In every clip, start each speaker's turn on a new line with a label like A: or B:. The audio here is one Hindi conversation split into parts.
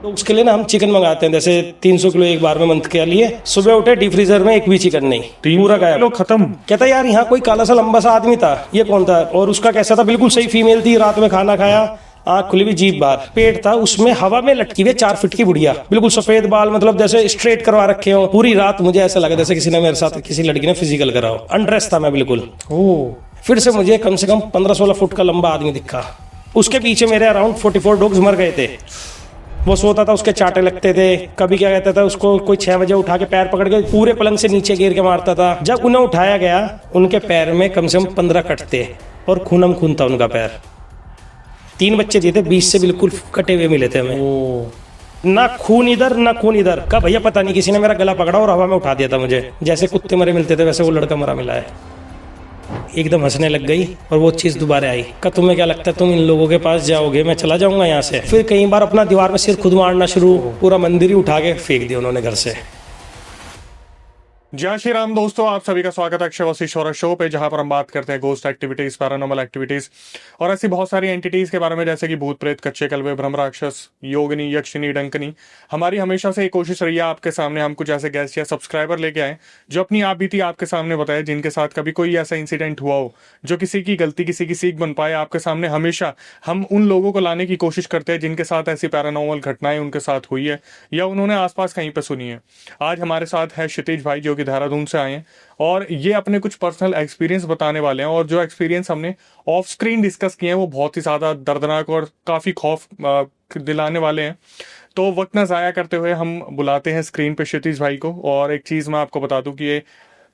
A: तो उसके लिए ना हम चिकन मंगाते हैं, जैसे 300 किलो एक बार में मंथ के लिए। सुबह उठे डीप फ्रीजर में एक भी चिकन नहीं, पूरा गायब, खत्म। कहता यार यहाँ कोई काला सा लंबा सा आदमी था, ये कौन था? और उसका कैसा था, बिल्कुल सही फीमेल थी, रात में खाना खाया, आँख खुली हुई, जीभ बाहर, पेट था उसमें हवा में लटकी हुई 4 फीट की बुढ़िया, बिल्कुल सफेद बाल, मतलब जैसे स्ट्रेट करवा रखे हो। पूरी रात मुझे ऐसा लगा जैसे किसी ने मेरे साथ, किसी लड़की ने फिजिकल करा हो। अनड्रेस था मैं बिल्कुल। फिर से मुझे कम से कम 15-16 फुट का लंबा आदमी दिखा। उसके पीछे मेरे अराउंड 44 डॉग्स मर गए थे। वो सोता था, उसके चाटे लगते थे। कभी क्या कहता था, उसको कोई 6 बजे उठा के पैर पकड़ के पूरे पलंग से नीचे गिर के मारता था। जब उन्हें उठाया गया, उनके पैर में कम से कम 15 कट थे और खूनम खून था उनका पैर। 3 बच्चे दिए थे, 20 से बिल्कुल कटे हुए मिले थे हमें। ना खून इधर ना खून इधर का, भैया पता नहीं किसी ने मेरा गला पकड़ा और हवा में उठा दिया था मुझे। जैसे कुत्ते मरे मिलते थे वैसे वो लड़का मरा मिला है। एकदम हंसने लग गई और वो चीज दोबारा आई। का तुम्हें क्या लगता है तुम इन लोगों के पास जाओगे, मैं चला जाऊंगा यहाँ से? फिर कई बार अपना दीवार में सिर खुद मारना शुरू, पूरा मंदिर ही उठा के फेंक दिया उन्होंने घर से।
B: जय श्री राम दोस्तों, आप सभी का स्वागत है अक्षय वशिष्ठ और शो पे, जहां पर हम बात करते हैं गोस्ट एक्टिविटीज, पैरानॉर्मल एक्टिविटीज और ऐसी बहुत सारी एंटिटीज के बारे में, जैसे कि भूत प्रेत, कच्चे कलवे, ब्रह्म राक्षस, योगिनी, यक्षिनी, डंकनी। हमारी हमेशा से एक कोशिश रही है आपके सामने हम कुछ ऐसे गेस्ट या सब्सक्राइबर लेके आए जो अपनी आप बीती आपके सामने बताए, जिनके साथ कभी कोई ऐसा इंसिडेंट हुआ हो जो किसी की गलती, किसी की सीख बन पाए। आपके सामने हमेशा हम उन लोगों को लाने की कोशिश करते हैं जिनके साथ ऐसी पैरानॉर्मल घटनाएं उनके साथ हुई है या उन्होंने आसपास कहीं पर सुनी है। आज हमारे साथ है क्षितिज भाई, जो कि देहरादून से आए हैं और ये अपने कुछ पर्सनल एक्सपीरियंस बताने वाले हैं। और जो एक्सपीरियंस हमने ऑफ स्क्रीन डिस्कस किए हैं वो बहुत ही ज़्यादा दर्दनाक और काफ़ी खौफ दिलाने वाले हैं। तो वक्त ना ज़ाया करते हुए हम बुलाते हैं स्क्रीन पे क्षितिज भाई को। और एक चीज़ मैं आपको बता दूं कि ये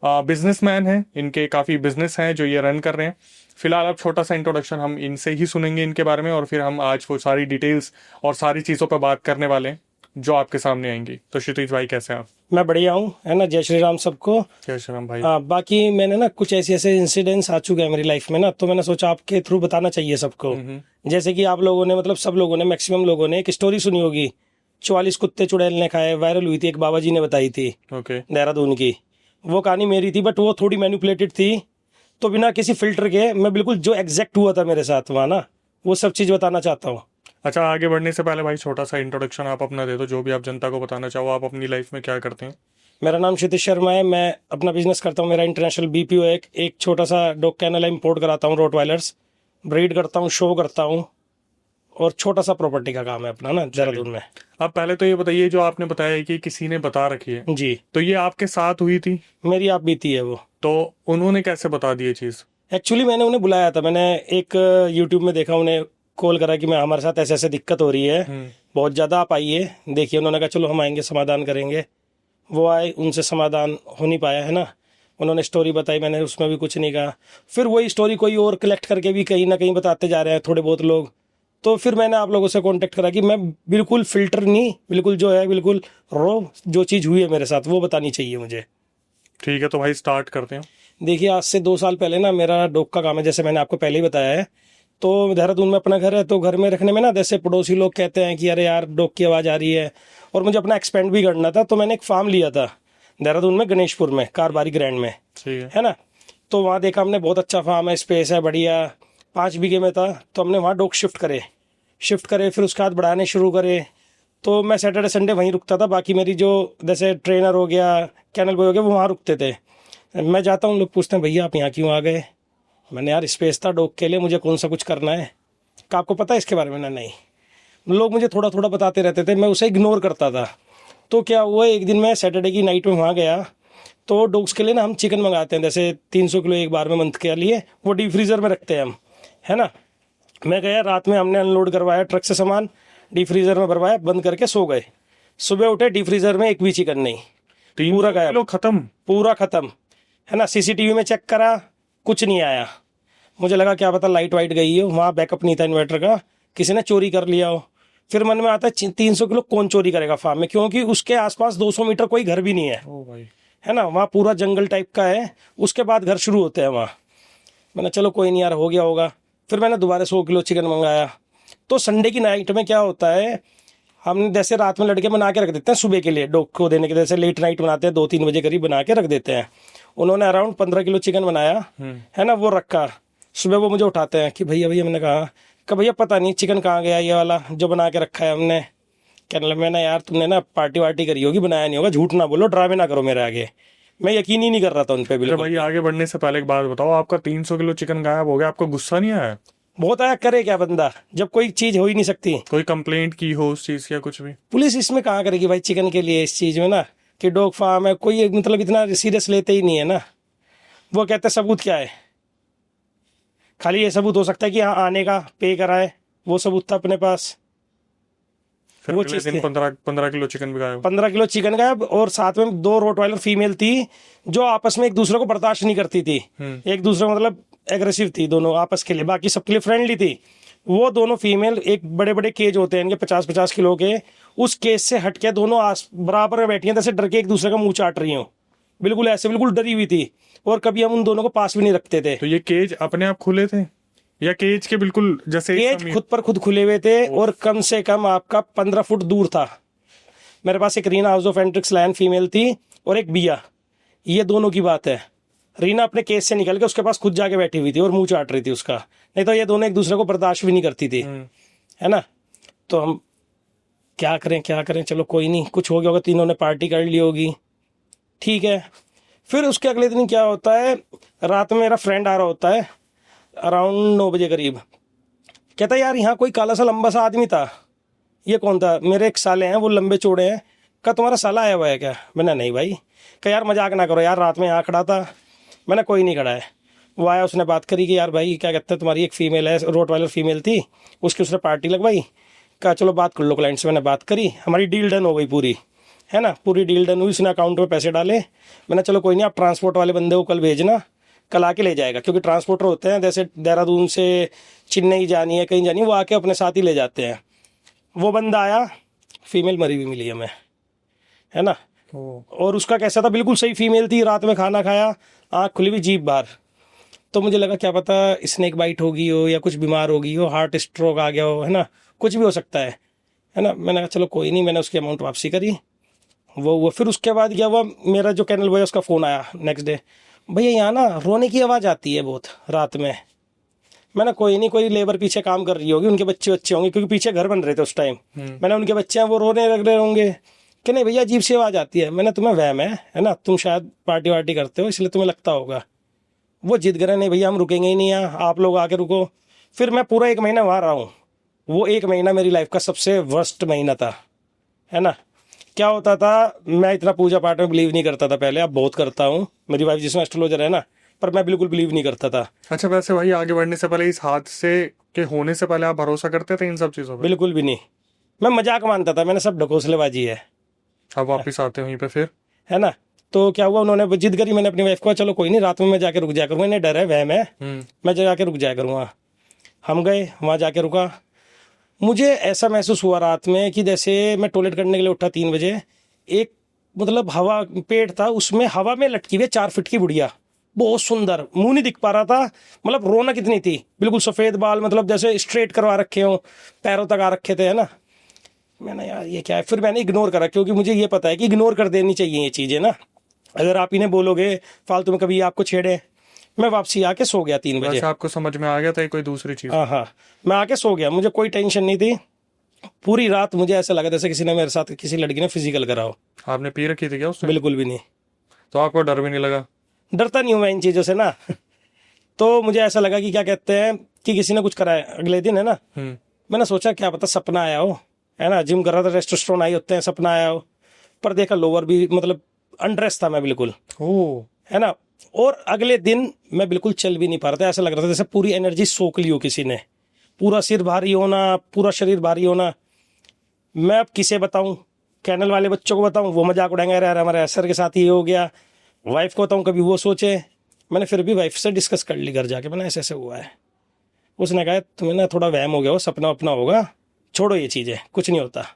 B: बिजनेसमैन हैं, इनके काफ़ी बिजनेस हैं जो ये रन कर रहे हैं। फिलहाल अब छोटा सा इंट्रोडक्शन हम इनसे ही सुनेंगे इनके बारे में, और फिर हम आज वो सारी डिटेल्स और सारी चीज़ों पर बात करने वाले हैं जो आपके सामने आएंगी। तो क्षितिज भाई कैसे हैं आप?
A: मैं बढ़िया हूँ, है ना। जय श्री राम सबको।
B: जय श्री राम भाई।
A: बाकी मैंने ना कुछ ऐसे इंसिडेंट्स आ चुके हैं मेरी लाइफ में ना, तो मैंने सोचा आपके थ्रू बताना चाहिए सबको। जैसे कि आप लोगों ने, मतलब सब लोगों ने, मैक्सिमम लोगों ने एक स्टोरी सुनी होगी, 44 कुत्ते चुड़ैल ने खाए, वायरल हुई थी, एक बाबा जी ने बताई थी देहरादून की। वो कहानी मेरी थी, बट वो थोड़ी मैनिपुलेटेड थी। तो बिना किसी फिल्टर के मैं बिल्कुल जो एग्जैक्ट हुआ था मेरे साथ वहाँ ना, वो सब चीज़ बताना चाहता हूँ।
B: अच्छा, आगे बढ़ने से पहले भाई छोटा सा इंट्रोडक्शन आप अपना दे दो, जो भी आप जनता को बताना चाहो। आप अपनी लाइफ में क्या करते हैं?
A: मेरा नाम क्षितिज शर्मा है, मैं अपना बिजनेस करता हूँ। मेरा इंटरनेशनल बीपीओ है। एक छोटा सा डॉग कैनल इंपोर्ट कराता हूँ, रोटवाइलर्स ब्रीड करता हूँ, शो करता हूँ, और छोटा सा प्रॉपर्टी का काम है अपना ना देहरादून में।
B: अब पहले तो ये बताइए, जो आपने बताया कि किसी ने बता रखी है
A: जी,
B: तो ये आपके साथ हुई थी?
A: मेरी आप बीती है वो।
B: तो उन्होंने कैसे बता दी ये चीज?
A: एक्चुअली मैंने उन्हें बुलाया था, मैंने एक यूट्यूब में देखा, उन्हें कॉल करा कि मैं, हमारे साथ ऐसे ऐसे दिक्कत हो रही है बहुत ज़्यादा, आप आइए देखिए। उन्होंने कहा चलो हम आएंगे, समाधान करेंगे। वो आए, उनसे समाधान हो नहीं पाया, है ना। उन्होंने स्टोरी बताई, मैंने उसमें भी कुछ नहीं कहा। फिर वही स्टोरी कोई और कलेक्ट करके भी कहीं ना कहीं बताते जा रहे हैं थोड़े बहुत लोग। तो फिर मैंने आप लोगों से कांटेक्ट करा कि मैं बिल्कुल फिल्टर नहीं, बिल्कुल जो है बिल्कुल रॉ, जो चीज़ हुई है मेरे साथ वो बतानी चाहिए मुझे।
B: ठीक है, तो भाई स्टार्ट करते हैं।
A: देखिए, आज से 2 साल पहले ना मेरा डॉग का काम है, जैसे मैंने आपको पहले ही बताया है। तो देहरादून में अपना घर है, तो घर में रखने में ना, जैसे पड़ोसी लोग कहते हैं कि अरे यार डॉग की आवाज़ आ रही है, और मुझे अपना एक्सपेंड भी करना था। तो मैंने एक फार्म लिया था देहरादून में, गणेशपुर में, कारबारी ग्रैंड में, है ना। तो वहाँ देखा हमने, बहुत अच्छा फार्म है, स्पेस है बढ़िया, 5 बीघे में था। तो हमने वहाँ डॉग शिफ्ट करे, फिर उसके बाद बढ़ाने शुरू करे। तो मैं सैटरडे संडे वहीं रुकता था, बाकी मेरी जो जैसे ट्रेनर हो गया, कैनल बॉय हो गया, वो वहाँ रुकते थे। मैं जाता हूँ, लोग पूछते हैं भैया आप यहाँ क्यों आ गए? मैंने, यार स्पेस था डॉग के लिए, मुझे कौन सा कुछ करना है, क्या आपको पता है इसके बारे में? ना, नहीं। लोग मुझे थोड़ा थोड़ा बताते रहते थे, मैं उसे इग्नोर करता था। तो क्या हुआ, एक दिन मैं सैटरडे की नाइट में वहाँ गया। तो डॉग्स के लिए ना हम चिकन मंगाते हैं, जैसे 300 किलो एक बार में मंथ के लिए, वो डीप फ्रीज़र में रखते हैं हम, है ना। मैं गया, रात में हमने अनलोड करवाया ट्रक से सामान, डीप फ्रीज़र में भरवाया, बंद करके सो गए। सुबह उठे, डीप फ्रीज़र में एक भी चिकन नहीं, पूरा गायब, खत्म, पूरा खत्म, है ना। सीसीटीवी में चेक करा, कुछ नहीं आया। मुझे लगा क्या पता लाइट वाइट गई हो, वहाँ बैकअप नहीं था इन्वर्टर का, किसी ने चोरी कर लिया हो। फिर मन में आता है 300 किलो कौन चोरी करेगा फार्म में, क्योंकि उसके आसपास 200 मीटर कोई घर भी नहीं है।
B: ओ भाई,
A: है ना, वहाँ पूरा जंगल टाइप का है, उसके बाद घर शुरू होते हैं वहाँ। मैंने चलो कोई नहीं यार, हो गया होगा। फिर मैंने दोबारा 100 किलो चिकन मंगाया। तो संडे की नाइट में क्या होता है, हम जैसे रात में लड़के बना के रख देते हैं सुबह के लिए डॉग को देने के, जैसे लेट नाइट बनाते हैं, 2-3 बजे करीब बना के रख देते हैं। उन्होंने अराउंड 15 किलो चिकन बनाया, है ना, वो रखा। सुबह वो मुझे उठाते हैं कि भैया भैया, मैंने कहा भैया पता नहीं चिकन कहाँ गया, ये वाला जो बना के रखा है हमने। कहने लगा मैंने यार तुमने ना पार्टी वार्टी करी होगी, बनाया नहीं होगा, झूठ ना बोलो, ड्रामे ना करो मेरे आगे। मैं यकीन ही नहीं कर रहा था उन पे
B: अरे
A: बिल्कुल।
B: भाई आगे बढ़ने से पहले एक बात बताओ, आपका 300 किलो चिकन गायब हो गया, आपको गुस्सा नहीं आया?
A: बहुत आया, करे क्या बंदा जब कोई चीज हो ही नहीं सकती।
B: कोई कंप्लेंट की हो उस चीज की या कुछ भी?
A: पुलिस इसमें कहाँ करेगी भाई चिकन के लिए, इस चीज में ना कि डॉग फार्म है, कोई मतलब इतना सीरियस लेते ही नहीं है ना। वो कहते हैं सबूत क्या है, खाली ये सबूत हो सकता है कि हाँ आने का पे करा है, वो सबूत था अपने पास।
B: फिर
A: वो
B: अगले
A: चीज
B: दिन
A: थी।
B: 15 किलो चिकन भी गायब।
A: 15 किलो चिकन गायब, और साथ में 2 रोटवाइलर फीमेल थी जो आपस में एक दूसरे को बर्दाश्त नहीं करती थी। एक दूसरे मतलब एग्रेसिव थी दोनों आपस के लिए, बाकी सबके लिए फ्रेंडली थी। वो दोनों फीमेल, एक बड़े बड़े केज होते हैं इनके 50-50 किलो के, उस केज से हटके दोनों बराबर में बैठी हैं, जैसे डर के एक दूसरे का मुंह चाट रही हो, बिल्कुल ऐसे, बिल्कुल डरी हुई थी। और कभी हम उन दोनों को पास भी नहीं रखते थे।
B: तो ये केज अपने आप खुले थे या केज के बिल्कुल जैसे एक
A: केज खुद पर खुद खुले हुए थे, और कम से कम आपका 15 फुट दूर था। मेरे पास एक रीना हाउस ऑफ एंट्रिक्स लायन फीमेल थी और एक बिया, ये दोनों की बात है। रीना अपने केज से निकल के उसके पास खुद जाके बैठी हुई थी और मुंह चाट रही थी उसका, नहीं तो ये दोनों एक दूसरे को बर्दाश्त भी नहीं करती थी, है ना। तो हम क्या करें, चलो कोई नहीं, कुछ हो गया होगा, तीनों ने पार्टी कर ली होगी, ठीक है। फिर उसके अगले दिन क्या होता है, रात में मेरा फ्रेंड आ रहा होता है अराउंड 9 बजे करीब, कहता है यार यहाँ कोई काला सा लंबा सा आदमी था। ये कौन था? मेरे एक साले हैं, वो लंबे चौड़े हैं। क्या तुम्हारा साला आया हुआ है क्या? मैंने नहीं भाई। क्या यार मजाक ना करो यार, रात में यहाँ खड़ा था। मैंने कोई नहीं खड़ा है। वो आया, उसने बात करी कि यार भाई क्या कहते हैं, तुम्हारी एक फीमेल है, रोटवाइलर फीमेल थी, उसकी उसने पार्टी लगवाई। कहा चलो बात कर लो क्लाइंट से। मैंने बात करी, हमारी डील डन हो गई पूरी, है ना, पूरी डील डन हुई। उसने अकाउंट में पैसे डाले। मैंने चलो कोई नहीं, आप ट्रांसपोर्ट वाले बंदे को कल भेजना, कल आके ले जाएगा, क्योंकि ट्रांसपोर्टर होते हैं जैसे देहरादून से चेन्नई जानी है, कहीं जानी है, वो आके अपने साथ ही ले जाते हैं। वो बंदा आया, फीमेल मरी हुई मिली हमें, है ना। और उसका कैसा था, बिल्कुल सही फीमेल थी, रात में खाना खाया, आँख खुली हुई, जीभ बाहर। तो मुझे लगा क्या पता स्नेक बाइट होगी हो या कुछ बीमार होगी हो, हार्ट स्ट्रोक आ गया हो, है ना, कुछ भी हो सकता है ना। मैंने कहा चलो कोई नहीं, मैंने उसकी अमाउंट वापसी करी। वो फिर उसके बाद क्या हुआ, मेरा जो कैनल बॉय उसका फ़ोन आया नेक्स्ट डे, भैया यहाँ ना रोने की आवाज़ आती है बहुत रात में। मैंने कोई नहीं, कोई लेबर पीछे काम कर रही होगी, उनके बच्चे होंगे, क्योंकि पीछे घर बन रहे थे उस टाइम। मैंने उनके बच्चे हैं, वो रोने लग रहे होंगे कि नहीं भैया अजीब सी आवाज़ आती है। मैंने तुम्हें वहम है ना, तुम शायद पार्टी वार्टी करते हो इसलिए तुम्हें लगता होगा। वो जिद करे नहीं भैया हम रुकेंगे ही नहीं यहाँ, आप लोग आके रुको। फिर मैं पूरा 1 महीना वहाँ रहा हूँ। वो 1 महीना मेरी लाइफ का सबसे वर्स्ट महीना था, है ना। क्या होता था, मैं इतना पूजा पाठ में बिलीव नहीं करता था पहले, अब बहुत करता हूँ। मेरी वाइफ जिसमें एस्ट्रोलॉजर है ना, पर मैं बिल्कुल बिलीव नहीं करता था।
B: अच्छा, वैसे भाई आगे बढ़ने से पहले, इस हादसे के होने से पहले आप भरोसा करते थे इन सब चीजों पे?
A: बिल्कुल भी नहीं, मैं मजाक मानता था, मैंने सब ढकोसलेबाजी है।
B: अब वापिस आते वहीं पे फिर?
A: है ना। तो क्या हुआ, उन्होंने जिद करी, मैंने अपनी वाइफ को चलो कोई नहीं, रात में मैं जाके रुक जाया करूँगा, इन्हें डर है, वहम है, मैं जाके रुक जाया करूँगा। हम गए वहाँ, जाके रुका। मुझे ऐसा महसूस हुआ रात में कि जैसे मैं टॉयलेट करने के लिए उठा 3 बजे, एक मतलब हवा पेट था, उसमें हवा में लटकी हुई 4 फीट की बुढ़िया, बहुत सुंदर, मुंह नहीं दिख पा रहा था, मतलब रौनक इतनी थी, बिल्कुल सफ़ेद बाल, मतलब जैसे स्ट्रेट करवा रखे हो, पैरों तक आ रखे थे, है ना। मैंने यार ये क्या है, फिर मैंने इग्नोर करा, क्योंकि मुझे ये पता है कि इग्नोर कर देनी चाहिए ये चीज़ें ना। अगर आप इन्हें बोलोगे फालतू में कभी आपको छेड़े। मैं वापसी आके सो गया 3 बजे।
B: वैसे आपको समझ में आ गया था ये कोई दूसरी चीज?
A: हाँ, मैं आके सो गया, मुझे कोई टेंशन नहीं थी। पूरी रात मुझे ऐसा लगा जैसे किसी ने मेरे साथ, किसी लड़की ने फिजिकल करा हो।
B: आपने पी रखी थी क्या उससे?
A: बिल्कुल भी नहीं।
B: तो आपको डर भी नहीं लगा?
A: डरता नहीं हूँ मैं इन चीज़ों से ना। तो मुझे ऐसा लगा कि क्या कहते हैं कि किसी ने कुछ करा है। अगले दिन, है ना, मैंने सोचा क्या पता सपना आया हो, है ना, जिम कर रहा था, टेस्टोस्टेरोन आई होते हैं, सपना आया हो। पर देखा लोअर भी, मतलब अनड्रेस था मैं बिल्कुल, है ना। और अगले दिन मैं बिल्कुल चल भी नहीं पा रहा था, ऐसा लग रहा था जैसे पूरी एनर्जी सोख ली हो किसी ने, पूरा सिर भारी होना, पूरा शरीर भारी होना। मैं अब किसे बताऊं, कैनल वाले बच्चों को बताऊं, वो मजाक उड़ाएंगे, अरे हमारे सर के साथ ये हो गया। वाइफ को बताऊं, कभी वो सोचे। मैंने फिर भी वाइफ से डिस्कस कर ली घर जाके, मैंने ऐसे ऐसे हुआ है। उसने कहा तुम्हें ना थोड़ा वहम हो गया हो, सपना अपना होगा, छोड़ो ये चीज़ें, कुछ नहीं होता,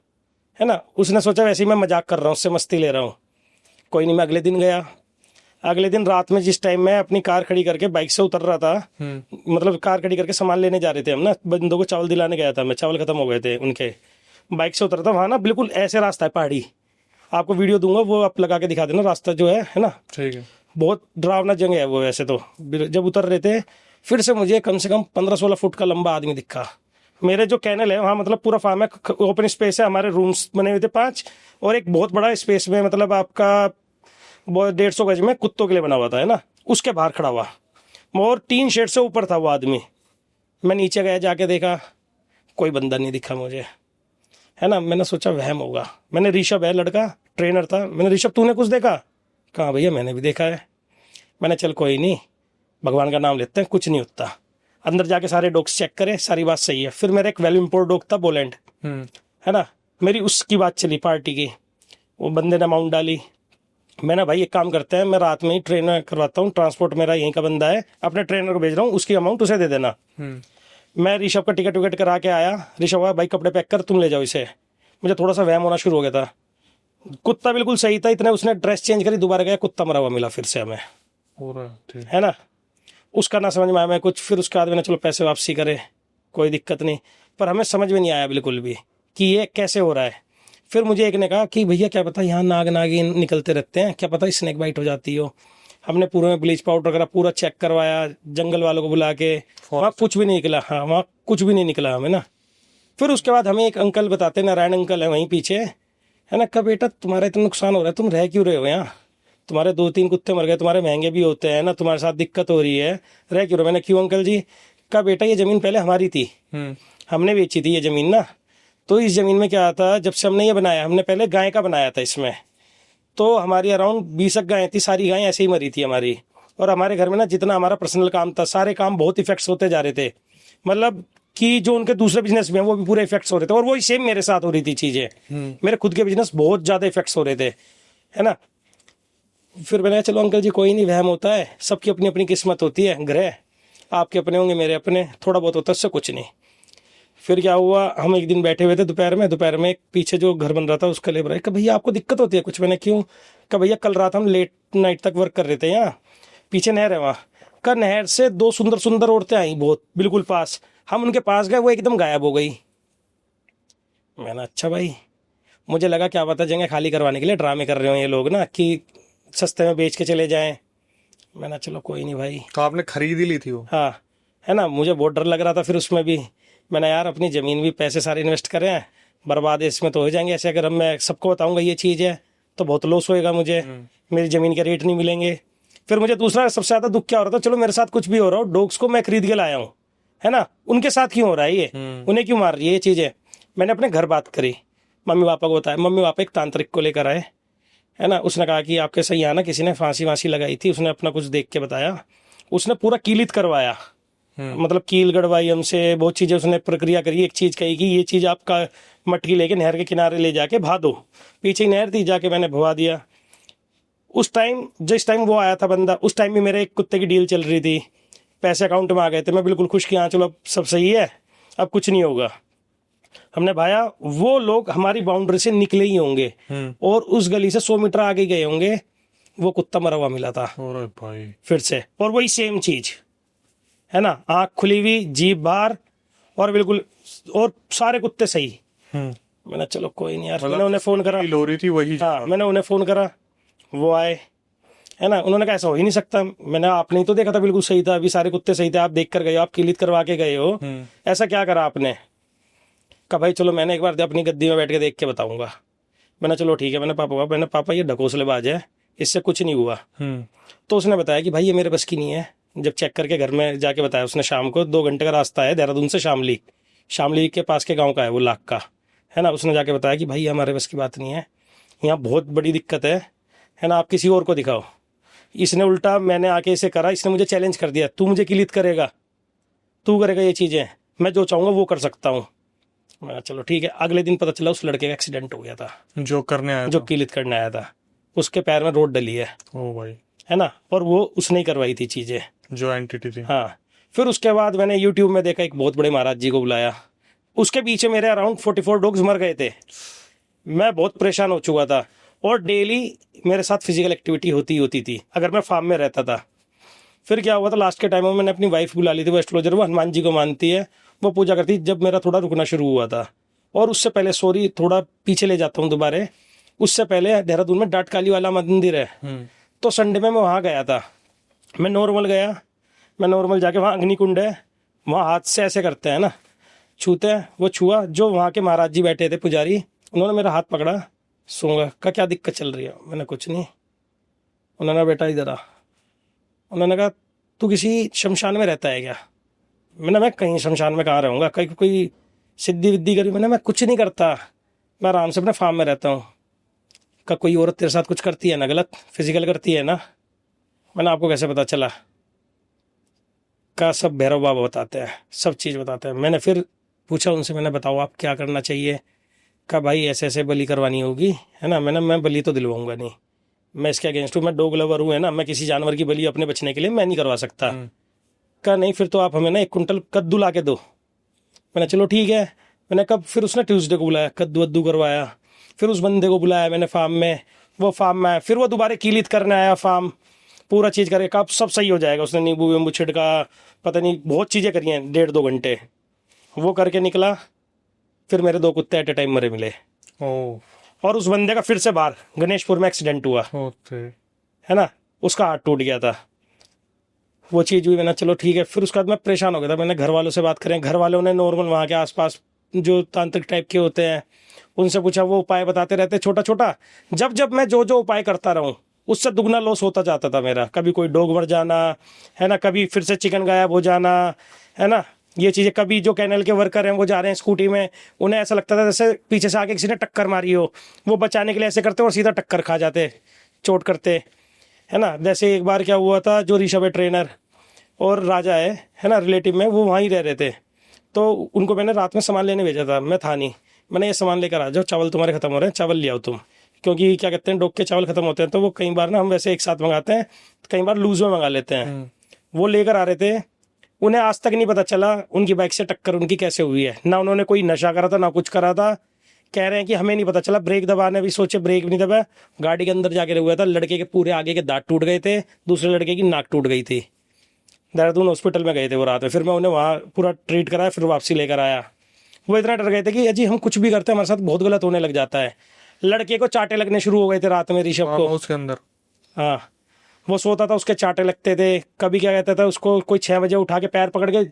A: है ना। उसने सोचा वैसे ही मैं मजाक कर रहा हूँ, उससे मस्ती ले रहा हूँ। कोई नहीं, मैं अगले दिन गया। अगले दिन रात में जिस टाइम मैं अपनी कार खड़ी करके बाइक से उतर रहा था, मतलब कार खड़ी करके सामान लेने जा रहे थे हम ना, बंदों को चावल दिलाने गया था मैं, चावल खत्म हो गए थे उनके। बाइक से उतरा था वहाँ ना, बिल्कुल ऐसे रास्ता है पहाड़ी, आपको वीडियो दूंगा, वो आप लगा के दिखा देना रास्ता जो है ना।
B: ठीक है।
A: बहुत डरावना जगह है वो वैसे तो। जब उतर रहे थे, फिर से मुझे कम 15-16 फुट का लंबा आदमी दिखा, मेरे जो कैनल है वहाँ मतलब पूरा फार्म है, ओपन स्पेस है, हमारे रूम्स बने हुए थे 5, और एक बहुत बड़ा स्पेस में मतलब आपका 150 गज में कुत्तों के लिए बना हुआ था, है ना, उसके बाहर खड़ा हुआ, और 3 शेड से ऊपर था वो आदमी। मैं नीचे गया, जाके देखा कोई बंदा नहीं दिखा मुझे, है ना। मैंने सोचा वहम होगा। मैंने, ऋषभ है लड़का, ट्रेनर था, मैंने, ऋषभ तूने कुछ देखा? कहा भैया मैंने भी देखा है। मैंने चल कोई नहीं, भगवान का नाम लेते हैं, कुछ नहीं होता। अंदर जाके सारे डॉग्स चेक करे, सारी बात सही है। फिर मेरा एक वेल इम्पोर्ट डॉग था पोलैंड, है ना, मेरी उसकी बात चली पार्टी की, वो बंदे ने अमाउंट डाली। मैं ना भाई एक काम करते हैं, मैं रात में ही ट्रेन करवाता हूँ, ट्रांसपोर्ट मेरा यहीं का बंदा है, अपने ट्रेनर को भेज रहा हूँ, उसकी अमाउंट उसे दे देना। मैं ऋषभ का टिकट विकट करा के आया। ऋषभ का भाई कपड़े पैक कर, तुम ले जाओ इसे। मुझे थोड़ा सा वहम होना शुरू हो गया था। कुत्ता बिल्कुल सही था, इतने उसने ड्रेस चेंज करी, दोबारा गया, कुत्ता मरा हुआ मिला फिर से हमें, है ना। उसका ना समझ में आया मैं कुछ। फिर उसके बाद मैंने चलो पैसे वापसी करे, कोई दिक्कत नहीं, पर हमें समझ में नहीं आया बिल्कुल भी कि ये कैसे हो रहा है। फिर मुझे एक ने कहा कि भैया क्या पता यहाँ नाग नागिन निकलते रहते हैं, क्या पता स्नेक बाइट हो जाती हो। हमने पूरे में ब्लीच पाउडर वगैरह पूरा चेक करवाया, जंगल वालों को बुला के, वहाँ कुछ भी नहीं निकला। हाँ, वहाँ कुछ भी नहीं निकला हमें ना। फिर उसके बाद हमें एक अंकल बताते, नारायण अंकल है वहीं पीछे, है ना, कहा बेटा तुम्हारा इतना नुकसान हो रहा है, तुम रह क्यों रहे हो यहाँ, तुम्हारे 2-3 कुत्ते मर गए, तुम्हारे महंगे भी होते हैं ना, तुम्हारे साथ दिक्कत हो रही है, रह क्यों रहे हो? मैंने क्यों अंकल जी? कहा बेटा ये ज़मीन पहले हमारी थी, हमने बेची थी ये ज़मीन ना। तो इस ज़मीन में क्या था, जब से हमने ये बनाया, हमने पहले गाय का बनाया था इसमें, तो हमारी अराउंड 20 गायें थी, सारी गायें ऐसे ही मरी थी हमारी। और हमारे घर में ना जितना हमारा पर्सनल काम था, सारे काम बहुत इफेक्ट्स होते जा रहे थे, मतलब कि जो उनके दूसरे बिजनेस में वो भी पूरे इफेक्ट्स हो रहे थे, और वही सेम मेरे साथ हो रही थी चीज़ें। मेरे खुद के बिजनेस बहुत ज़्यादा इफेक्ट्स हो रहे थे, है ना। फिर मैंने कहा चलो अंकल जी कोई नहीं, वहम होता है, सबकी अपनी अपनी किस्मत होती है, ग्रह आपके अपने होंगे, मेरे अपने, थोड़ा बहुत होता है, उससे कुछ नहीं। फिर क्या हुआ, हम एक दिन बैठे हुए थे दोपहर में एक पीछे जो घर बन रहा था उसका लेबर है, कि भैया आपको दिक्कत होती है कुछ? मैंने क्यों? कि भैया कल रात हम लेट नाइट तक वर्क कर रहे थे, यहाँ पीछे नहर है वहाँ का, नहर से 2 सुंदर सुंदर औरतें आई बहुत बिल्कुल पास, हम उनके पास गए, वो एकदम गायब हो गई। मैंने अच्छा भाई, मुझे लगा क्या पता जगह खाली करवाने के लिए ड्रामे कर रहे हो ये लोग ना, कि सस्ते में बेच के चले जाएं। मैंने चलो कोई नहीं भाई।
B: तो आपने खरीद ही ली थी वो?
A: हाँ, है ना, मुझे बहुत डर लग रहा था फिर उसमें भी। मैंने यार अपनी ज़मीन भी पैसे सारे इन्वेस्ट करे हैं, बर्बाद इसमें तो हो जाएंगे ऐसे, अगर मैं सबको बताऊंगा ये चीज़ है तो बहुत लॉस होएगा मुझे, मेरी ज़मीन के रेट नहीं मिलेंगे। फिर मुझे दूसरा सबसे ज़्यादा दुख क्या हो रहा था, चलो मेरे साथ कुछ भी हो रहा हो, डॉग्स को मैं खरीद के लाया हूँ, है ना, उनके साथ क्यों हो रहा है ये, उन्हें क्यों मार रही है ये चीज़ें। मैंने अपने घर बात करी, मम्मी पापा को बताया, मम्मी पापा एक तांत्रिक को लेकर आए, है ना, उसने कहा कि आपके सही आना, किसी ने फांसी वांसी लगाई थी, उसने अपना कुछ देख के बताया, उसने पूरा कीलित करवाया, मतलब कील गड़वाई हमसे, बहुत चीज़ें उसने प्रक्रिया करी। एक चीज़ कही कि ये चीज़ आपका मटकी लेके नहर के किनारे ले जाके भा दो, पीछे ही नहर थी, जाके मैंने भवा दिया। उस टाइम जिस टाइम वो आया था बंदा, उस टाइम भी मेरे एक कुत्ते की डील चल रही थी, पैसे अकाउंट में आ गए थे, मैं बिल्कुल खुश कि हाँ चलो अब सब सही है, अब कुछ नहीं होगा। हमने भाया, वो लोग हमारी बाउंड्री से निकले ही होंगे और उस गली से 100 मीटर आगे गए होंगे, वो कुत्ता मरा हुआ मिला था।
B: अरे भाई,
A: फिर से, और वही सेम चीज, है ना, आंख खुली हुई, जीभ बाहर, और बिल्कुल, और सारे कुत्ते सही। मैंने चलो कोई नहीं यार, मैंने उन्हें फोन करा,
B: हो रही थी वही।
A: हाँ, मैंने उन्हें फोन करा, वो आए, है ना, उन्होंने कहा ऐसा हो ही नहीं सकता। मैंने, आपने ही तो देखा था बिल्कुल सही था, अभी सारे कुत्ते सही थे, आप देख कर गए हो, आप किलित करवा के गए हो, ऐसा क्या करा आपने? कहा भाई चलो मैंने एक बार अपनी गद्दी में बैठ के देख के बताऊंगा। मैंने चलो ठीक है, मैंने पापा ये ढकोसलेबाज है, इससे कुछ नहीं हुआ। तो उसने बताया कि भाई ये मेरे बस की नहीं है। जब चेक करके घर में जाके बताया उसने, शाम को 2 घंटे का रास्ता है देहरादून से शामली के पास के गांव का है वो, लाख का, है ना। उसने जाके बताया कि भाई हमारे बस की बात नहीं है, यहाँ बहुत बड़ी दिक्कत है ना, आप किसी और को दिखाओ। इसने उल्टा, मैंने आके इसे करा, इसने मुझे चैलेंज कर दिया, तू मुझे किलित करेगा, तू करेगा ये चीज़ें, मैं जो चाहूँगा वो कर सकता हूँ। मैं चलो ठीक है। अगले दिन पता चला उस लड़के का एक्सीडेंट हो गया था,
B: जो करने आया
A: जो
B: था।
A: किलित करने आया था, उसके पैर में रोड डली है।
B: ओ भाई,
A: है ना, और वो उसने ही करवाई थी चीज़ें,
B: जो एंटिटी थी।
A: हाँ। फिर उसके बाद मैंने यूट्यूब में देखा, एक बहुत बड़े महाराज जी को बुलाया, उसके पीछे मेरे अराउंड 44 डॉग्स मर गए थे। मैं बहुत परेशान हो चुका था, और डेली मेरे साथ फिजिकल एक्टिविटी होती थी अगर मैं फार्म में रहता था। फिर क्या हुआ था, लास्ट के टाइम में मैंने अपनी वाइफ बुला ली थी, वो एस्ट्रोलॉजर, वो हनुमान जी को मानती है, वो पूजा करती। जब मेरा थोड़ा रुकना शुरू हुआ था, और उससे पहले, सॉरी थोड़ा पीछे ले जाता हूँ दोबारा, उससे पहले देहरादून में डाट काली वाला मंदिर है, तो संडे में मैं वहाँ गया था। मैं नॉर्मल गया, मैं नॉर्मल जाके, वहाँ अग्निकुंड है, वहाँ हाथ से ऐसे करते हैं ना, छूते हैं। वो छुआ, जो वहाँ के महाराज जी बैठे थे पुजारी, उन्होंने मेरा हाथ पकड़ा, सूंघा, का क्या दिक्कत चल रही है? मैंने कुछ नहीं। उन्होंने कहा बेटा इधर आ। उन्होंने कहा तू किसी शमशान में रहता है क्या? मैं कहीं शमशान में कहाँ रहूँगा, कहीं कोई सिद्धि विद्धि करी? मैं कुछ नहीं करता, मैं आराम से अपने फार्म में रहता हूँ। का कोई औरत तेरे साथ कुछ करती है ना, गलत फिजिकल करती है ना? मैंने आपको कैसे पता चला? का सब भैरव बाबा बताते हैं, सब चीज़ बताते हैं। मैंने फिर पूछा उनसे, मैंने बताओ आप क्या करना चाहिए? का भाई ऐसे ऐसे बलि करवानी होगी, है ना। मैं बलि तो दिलवाऊंगा नहीं, मैं इसके अगेंस्ट हूँ, मैं डॉग लवर हूँ, है ना। मैं किसी जानवर की बलि अपने बचने के लिए मैं नहीं करवा सकता। का नहीं, फिर तो आप हमें ना 1 कुंटल कद्दू ला के दो। मैंने चलो ठीक है। मैंने कब, फिर उसने ट्यूसडे को बुलाया, कद्दू वद्दू करवाया। फिर उस बंदे को बुलाया मैंने फार्म में, वो फार्म में आया, फिर वो दोबारा कीलित करने आया फार्म, पूरा चीज़ करे, कब सब सही हो जाएगा। उसने नींबू वींबू छिड़का, पता नहीं बहुत चीज़ें करी हैं, 1.5-2 घंटे वो करके निकला। फिर मेरे 2 कुत्ते एट ए टाइम मरे मिले।
B: ओ,
A: और उस बंदे का फिर से बाहर गणेशपुर में एक्सीडेंट हुआ,
B: ओके।
A: है ना, उसका हाथ टूट गया था। वो चीज़ हुई, मैंने चलो ठीक है। फिर उसके बाद मैं परेशान हो गया था, मैंने घर वालों से बात करें, घर वालों ने नॉर्मल वहाँ के आसपास जो तांत्रिक टाइप के होते हैं उनसे पूछा, वो उपाय बताते रहते छोटा छोटा। जब जब मैं जो जो उपाय करता रहूँ उससे दुगना लॉस होता जाता था मेरा। कभी कोई डॉग मर जाना, है ना, कभी फिर से चिकन गायब हो जाना, है ना, ये चीज़ें। कभी जो कैनल के वर्कर हैं वो जा रहे हैं स्कूटी में, उन्हें ऐसा लगता था जैसे पीछे से आके किसी ने टक्कर मारी हो, वो बचाने के लिए ऐसे करते और सीधा टक्कर खा जाते, चोट करते, है ना। जैसे एक बार क्या हुआ था, जो ऋषभ है ट्रेनर और राजा है ना, रिलेटिव में, वो वहीं रह रहे थे। तो उनको मैंने रात में सामान लेने भेजा था, मैं था नहीं। मैंने ये सामान लेकर आ जाओ, चावल तुम्हारे खत्म हो रहे हैं, चावल ले आओ तुम। क्योंकि क्या कहते हैं, डॉग के चावल खत्म होते हैं, तो वो कई बार ना, हम वैसे एक साथ मंगाते हैं, कई बार लूज में मंगा लेते हैं। वो लेकर आ रहे थे। उन्हें आज तक नहीं पता चला उनकी बाइक से टक्कर उनकी कैसे हुई है, ना उन्होंने कोई नशा करा था ना कुछ करा था। कह रहे हैं कि हमें नहीं पता चला, ब्रेक दबाने भी सोचे, ब्रेक भी नहीं दबा, गाड़ी के अंदर जाके हुआ था। लड़के के पूरे आगे के दांत टूट गए थे, दूसरे लड़के की नाक टूट गई थी। देहरादून हॉस्पिटल में गए थे वो रात में। फिर मैं उन्हें वहाँ पूरा ट्रीट कराया, फिर वापसी लेकर आया। वो इतना डर गए थे कि अजी हम कुछ भी करते हैं हमारे साथ बहुत गलत होने लग जाता है। लड़के को चाटे लगने शुरू हो गए थे रात में, ऋषभ को।
B: उसके अंदर,
A: हाँ, वो सोता था, उसके चाटे लगते थे। कभी क्या कहता था, उसको कोई 6 बजे उठा के पैर पकड़ के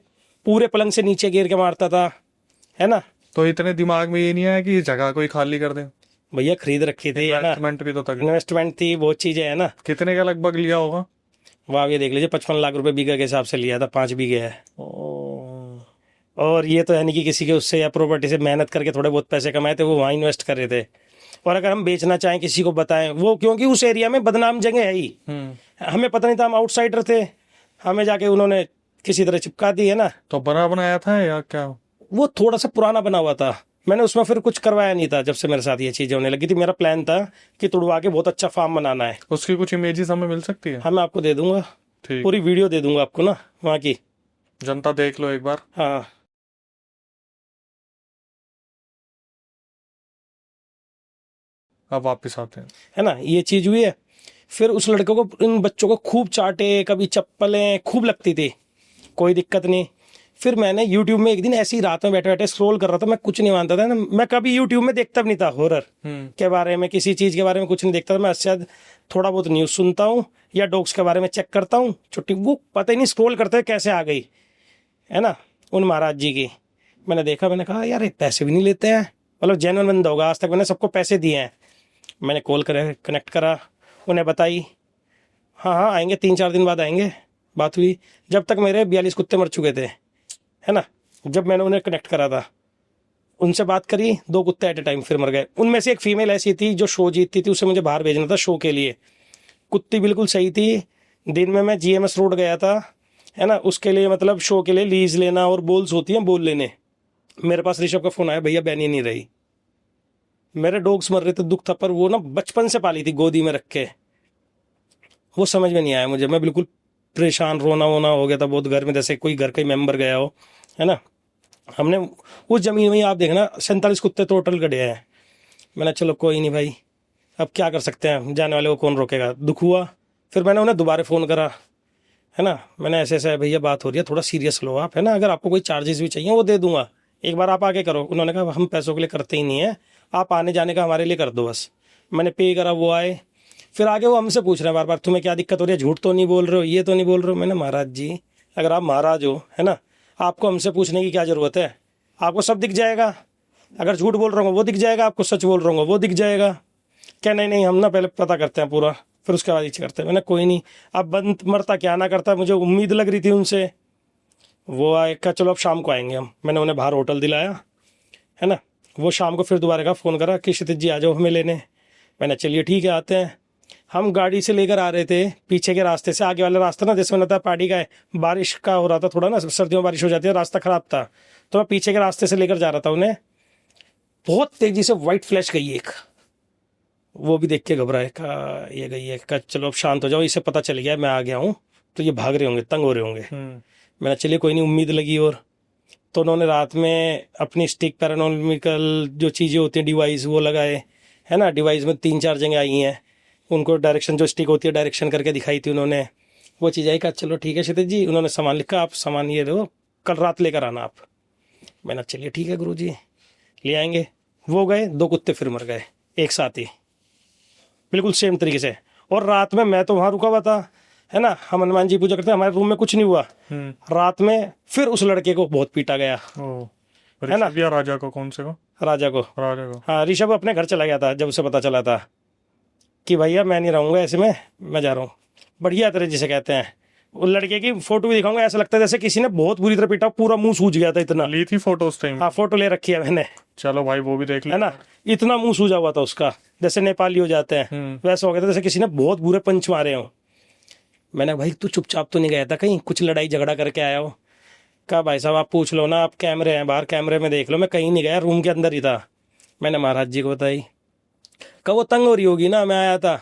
A: पूरे पलंग से नीचे गिर के मारता था, है ना।
B: तो इतने दिमाग में ये नहीं आया कि ये जगह कोई खाली कर दे?
A: भैया खरीद रखी थी, है ना,
B: इन्वेस्टमेंट भी तो था।
A: इन्वेस्टमेंट थी, बहुत चीजें, है ना।
B: कितने का लगभग लिया होगा?
A: वाह, ये देख लीजिए, 55 लाख रुपए बीघा के हिसाब से लिया था, 5 बीघे है। और ये तो है नहीं कि किसी के उससे या प्रॉपर्टी से मेहनत करके थोड़े बहुत पैसे कमाए थे, वो वहाँ इन्वेस्ट कर रहे थे। और अगर हम बेचना चाहें, किसी को बताएं, वो क्योंकि उस एरिया में बदनाम जगह है ही, हमें पता नहीं था, हम आउटसाइडर थे, हमें जाके उन्होंने किसी तरह चिपका दी, है ना।
B: तो बना बनाया था या क्या?
A: वो थोड़ा सा पुराना बना हुआ था, मैंने उसमें फिर कुछ करवाया नहीं था। जब से मेरे साथ ये चीज़ें होने लगी थी, मेरा प्लान था कि तुड़वा के बहुत अच्छा फार्म बनाना है।
B: उसकी कुछ इमेजेस हमें मिल सकती है?
A: हाँ, मैं आपको दे दूंगा,
B: ठीक,
A: पूरी वीडियो दे दूंगा आपको ना वहाँ की।
B: जनता देख लो एक बार।
A: हाँ,
B: अब वापस आते हैं।
A: है ना, ये चीज़ हुई है। फिर उस लड़के को, इन बच्चों को खूब चाटे, कभी चप्पलें खूब लगती थी, कोई दिक्कत नहीं। फिर मैंने यूट्यूब में एक दिन ऐसी रात में बैठे बैठे स्क्रॉल कर रहा था, मैं कुछ नहीं मानता था ना, मैं कभी यूट्यूब में देखता भी नहीं था हॉरर के बारे में, किसी चीज़ के बारे में कुछ नहीं देखता था मैं। शायद थोड़ा बहुत न्यूज़ सुनता हूँ या डॉग्स के बारे में चेक करता हूँ, छुट्टी वो पता ही नहीं स्क्रॉल करते कैसे आ गई, है ना, उन महाराज जी की। मैंने देखा, मैंने कहा यार ये पैसे भी नहीं लेते हैं, मतलब जेन्युइन बंदा होगा, आज तक मैंने सबको पैसे दिए हैं। मैंने कॉल करा, कनेक्ट करा, उन्हें बताई, हाँ हाँ आएंगे, 3-4 दिन बाद आएंगे। बात हुई, जब तक मेरे 42 कुत्ते मर चुके थे, है ना। जब मैंने उन्हें कनेक्ट करा था, उनसे बात करी, 2 कुत्ते एट ए टाइम फिर मर गए। उनमें से एक फीमेल ऐसी थी जो शो जीतती थी, उसे मुझे बाहर भेजना था शो के लिए। कुत्ती बिल्कुल सही थी। दिन में मैं GMS रोड गया था, है ना, उसके लिए, मतलब शो के लिए लीज लेना, और बॉल्स होती हैं बॉल लेने। मेरे पास ऋषभ का फ़ोन आया, भैया बैनी नहीं रही, मेरे डॉग्स मर रहे थे, दुख था। पर वो ना बचपन से पाली थी गोदी में रख के, वो समझ में नहीं आया मुझे। मैं बिल्कुल परेशान, रोना वोना हो गया था बहुत घर में, जैसे कोई घर का ही मेंबर गया हो, है ना। हमने उस ज़मीन में ही, आप देखना, 47 कुत्ते टोटल गड़े हैं। मैंने चलो कोई नहीं भाई, अब क्या कर सकते हैं, जाने वाले को कौन रोकेगा। दुख हुआ, फिर मैंने उन्हें दोबारा फ़ोन करा, है ना, मैंने ऐसे ऐसे भैया बात हो रही है, थोड़ा सीरियस लो आप, है ना, अगर आपको कोई चार्जेस भी चाहिए वो दे दूंगा, एक बार आप आके करो। उन्होंने कहा हम पैसों के लिए करते ही नहीं है, आप आने जाने का हमारे लिए कर दो बस। मैंने पे करा, वो आए। फिर आगे वो हमसे पूछ रहे हैं बार बार, तुम्हें क्या दिक्कत हो रही है, झूठ तो नहीं बोल रहे हो, ये तो नहीं बोल रहे हो। मैंने, महाराज जी अगर आप महाराज हो, है ना, आपको हमसे पूछने की क्या ज़रूरत है, आपको सब दिख जाएगा, अगर झूठ बोल रहा हूँ वो दिख जाएगा, आपको सच बोल रहा हूँ वो दिख जाएगा। क्या नहीं नहीं, हम ना पहले पता करते हैं पूरा, फिर उसके बाद इच्छा करते हैं। मैंने कोई नहीं, अब बंद मरता क्या ना करता, मुझे उम्मीद लग रही थी उनसे। वो आए, कहा चलो अब शाम को आएंगे हम। मैंने उन्हें बाहर होटल दिलाया, है ना। वो शाम को फिर दोबारा का फ़ोन करा कि क्षितिज जी आ जाओ हमें लेने। मैंने चलिए ठीक है आते हैं। हम गाड़ी से लेकर आ रहे थे पीछे के रास्ते से, आगे वाला रास्ता ना जैसे मैंने बताया पहाड़ी का है, बारिश का हो रहा था थोड़ा ना, सर्दियों में बारिश हो जाती है, रास्ता ख़राब था, तो मैं पीछे के रास्ते से लेकर जा रहा था उन्हें। बहुत तेज़ी से वाइट फ्लैश गई एक, वो भी देख के घबराए, कहा ये गई है, कहा चलो अब शांत हो जाओ, इसे पता चल गया मैं आ गया हूँ, तो ये भाग रहे होंगे, तंग हो रहे होंगे। मैंने चलिए कोई नहीं, उम्मीद लगी। और तो उन्होंने रात में अपनी स्टिक पैरानॉर्मल जो चीज़ें होती हैं डिवाइस वो लगाए, है ना। डिवाइस में 3-4 जगह आई हैं, उनको डायरेक्शन जो स्टिक होती है डायरेक्शन करके दिखाई थी उन्होंने, वो चीज़ आई। कहा चलो ठीक है क्षितिज जी, उन्होंने सामान लिखा, आप सामान ये दो, कल रात लेकर आना आप। मैंने चलिए ठीक है गुरुजी, ले आएंगे। वो गए, 2 कुत्ते फिर मर गए एक साथ ही, बिल्कुल सेम तरीके से। और रात में मैं तो वहाँ रुका हुआ था, है ना, हम हनुमान जी पूजा करते हैं, हमारे रूम में कुछ नहीं हुआ। रात में फिर उस लड़के को बहुत पीटा गया,
B: है ना। राजा को, कौन से को?
A: राजा को। हाँ, ऋषभ अपने घर चला गया था जब उसे पता चला था कि भैया मैं नहीं रहूंगा ऐसे में, मैं जा रहा हूँ। बढ़िया तरह जिसे कहते हैं। उस लड़के की फोटो भी दिखाऊंगा, ऐसा लगता है जैसे किसी ने बहुत बुरी तरह पीटा, पूरा मुंह सूज गया था इतना।
B: ली थी फोटो उस टाइम?
A: हाँ, फोटो ले रखी है मैंने।
B: चलो भाई वो भी देख ले,
A: है ना। इतना मुंह सूजा हुआ था उसका, जैसे नेपाली हो जाते हैं वैसा हो गया था, जैसे किसी ने बहुत बुरे पंच मारे हो। मैंने भाई तू चुपचाप तो नहीं गया था कहीं, कुछ लड़ाई झगड़ा करके आया हो? कहा भाई साहब आप पूछ लो ना, आप कैमरे हैं बाहर, कैमरे में देख लो, मैं कहीं नहीं गया, रूम के अंदर ही था। मैंने महाराज जी को बताई। कहा वो तंग हो रही होगी ना, मैं आया था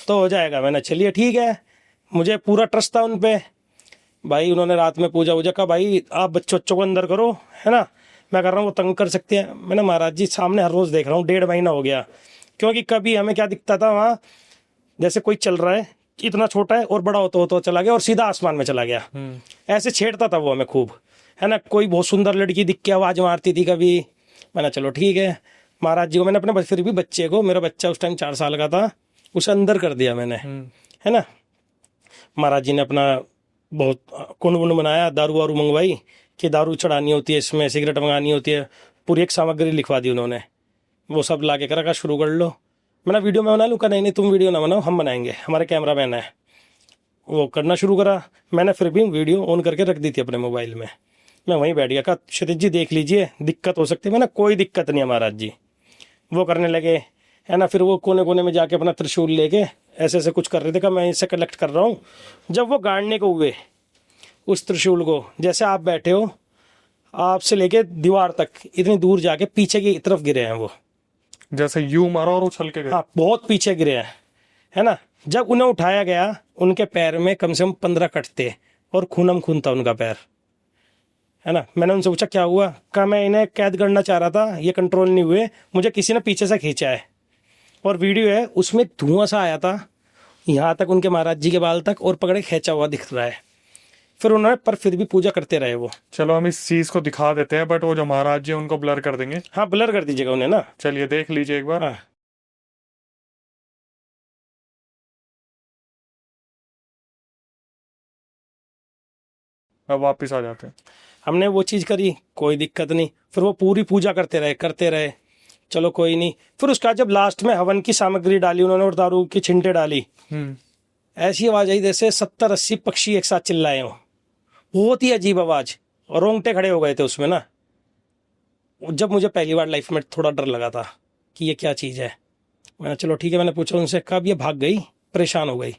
A: तो हो जाएगा। मैंने चलिए ठीक है, मुझे पूरा ट्रस्ट था उन पे। भाई उन्होंने रात में पूजा वूजा, कहा भाई आप बच्चों को अंदर करो, है ना, मैं कर रहा हूँ, वो तंग कर सकते हैं। मैंने महाराज जी सामने हर रोज़ देख रहा हूँ, 1.5 महीना हो गया। क्योंकि कभी हमें क्या दिखता था वहाँ, जैसे कोई चल रहा है, इतना छोटा है और बड़ा होता होता चला गया और सीधा आसमान में चला गया, ऐसे छेड़ता था वो हमें खूब, है ना। कोई बहुत सुंदर लड़की दिख के आवाज़ मारती थी कभी। मैंने चलो ठीक है, महाराज जी को मैंने अपने फिर भी बच्चे को, मेरा बच्चा उस टाइम 4 साल का था, उसे अंदर कर दिया मैंने, है ना। महाराज जी ने अपना बहुत कुंड वुंड बनाया, दारू वारू मंगवाई कि दारू चढ़ानी होती है इसमें, सिगरेट मंगानी होती है, पूरी एक सामग्री लिखवा दी उन्होंने। वो सब ला के करा शुरू कर लो। मैंने वीडियो में बना लूँ, का नहीं नहीं तुम वीडियो ना बनाओ, हम बनाएंगे, हमारे कैमरा मैन है। वो करना शुरू करा। मैंने फिर भी वीडियो ऑन करके रख दी थी अपने मोबाइल में। मैं वहीं बैठ गया, कहा क्षितिज जी देख लीजिए, दिक्कत हो सकती है। मैंने कोई दिक्कत नहीं है महाराज जी। वो करने लगे, है ना। फिर वो कोने कोने में जाके अपना त्रिशूल लेके ऐसे ऐसे कुछ कर रहे थे, कि मैं इसे कलेक्ट कर रहा हूँ। जब वो गाड़ने को हुए उस त्रिशूल को, जैसे आप बैठे हो, आपसे लेके दीवार तक इतनी दूर जाके पीछे की तरफ गिरे हैं वो,
B: जैसे यू मारा और उछल के गए।
A: हाँ, बहुत पीछे गिरे हैं, है ना। जब उन्हें उठाया गया, उनके पैर में कम से कम 15 कट थे और खूनम खून था उनका पैर, है ना। मैंने उनसे पूछा क्या हुआ? कहा मैं इन्हें कैद करना चाह रहा था, ये कंट्रोल नहीं हुए, मुझे किसी ने पीछे से खींचा है। और वीडियो है उसमें धुआं सा आया था यहाँ तक, उनके महाराज जी के बाल तक, और पकड़े खींचा हुआ दिख रहा है। फिर उन्होंने, पर फिर भी पूजा करते रहे वो।
B: चलो हम इस चीज को दिखा देते हैं, बट वो जो महाराज जी उनको ब्लर कर देंगे।
A: हाँ, ब्लर कर दीजिएगा उन्हें ना।
B: चलिए देख लीजिए एक बार।
A: हाँ,
B: अब वापिस आ जाते हैं।
A: हमने वो चीज़ करी, कोई दिक्कत नहीं। फिर वो पूरी पूजा करते रहे करते रहे, चलो कोई नहीं। फिर उसका जब लास्ट में हवन की सामग्री डाली उन्होंने और दारू की छिंटे डाली, ऐसी आवाज आई जैसे 70-80 पक्षी एक साथ चिल्लाए हों। बहुत ही अजीब आवाज, और रोंगटे खड़े हो गए थे उसमें ना। जब मुझे पहली बार लाइफ में थोड़ा डर लगा था कि ये क्या चीज़ है। मैंने चलो ठीक है, मैंने पूछा उनसे, कब ये भाग गई, परेशान हो गई।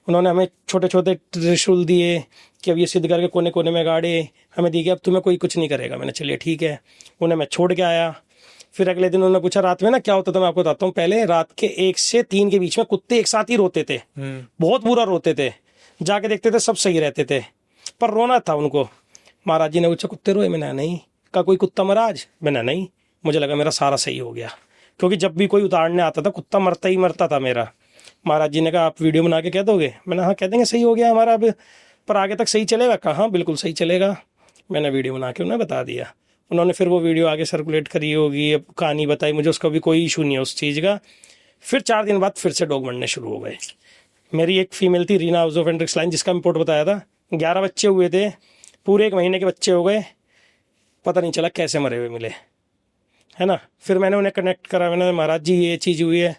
A: उन्होंने हमें छोटे छोटे त्रिशूल दिए कि अब ये सिद्ध करके कोने कोने में गाड़े, हमें दी कि अब तुम्हें कोई कुछ नहीं करेगा। मैंने चलिए ठीक है, उन्हें मैं छोड़ के आया। फिर अगले दिन उन्होंने पूछा रात में ना क्या होता था, मैं आपको बताता हूँ। पहले रात के 1 से 3 के बीच में कुत्ते एक साथ ही रोते थे, बहुत बुरा रोते थे। जाके देखते थे सब सही रहते थे, पर रोना था उनको। महाराज जी ने पूछा कुत्ते रोए? मैंने नहीं। का कोई कुत्ता मरा आज? मैंने नहीं। मुझे लगा मेरा सारा सही हो गया, क्योंकि जब भी कोई उतारने आता था कुत्ता मरता ही मरता था मेरा। महाराज जी ने कहा आप वीडियो बना के कह दोगे? मैंने हाँ कह देंगे, सही हो गया हमारा अब, पर आगे तक सही चलेगा? कहा हाँ बिल्कुल सही चलेगा। मैंने वीडियो बना के उन्हें बता दिया। उन्होंने फिर वो वीडियो आगे सर्कुलेट करी होगी, अब कहानी बताई मुझे, उसका भी कोई इशू नहीं है उस चीज़ का। फिर 4 दिन बाद फिर से डॉग बनने शुरू हो गए। मेरी एक फीमेल थी रीना हाउस ऑफ एंड्रिक्स लाइन, जिसका इम्पोर्ट बताया था। 11 बच्चे हुए थे, पूरे 1 महीने के बच्चे हो गए, पता नहीं चला कैसे मरे हुए मिले, है ना। फिर मैंने उन्हें कनेक्ट करा, मैंने महाराज जी ये चीज़ हुई है।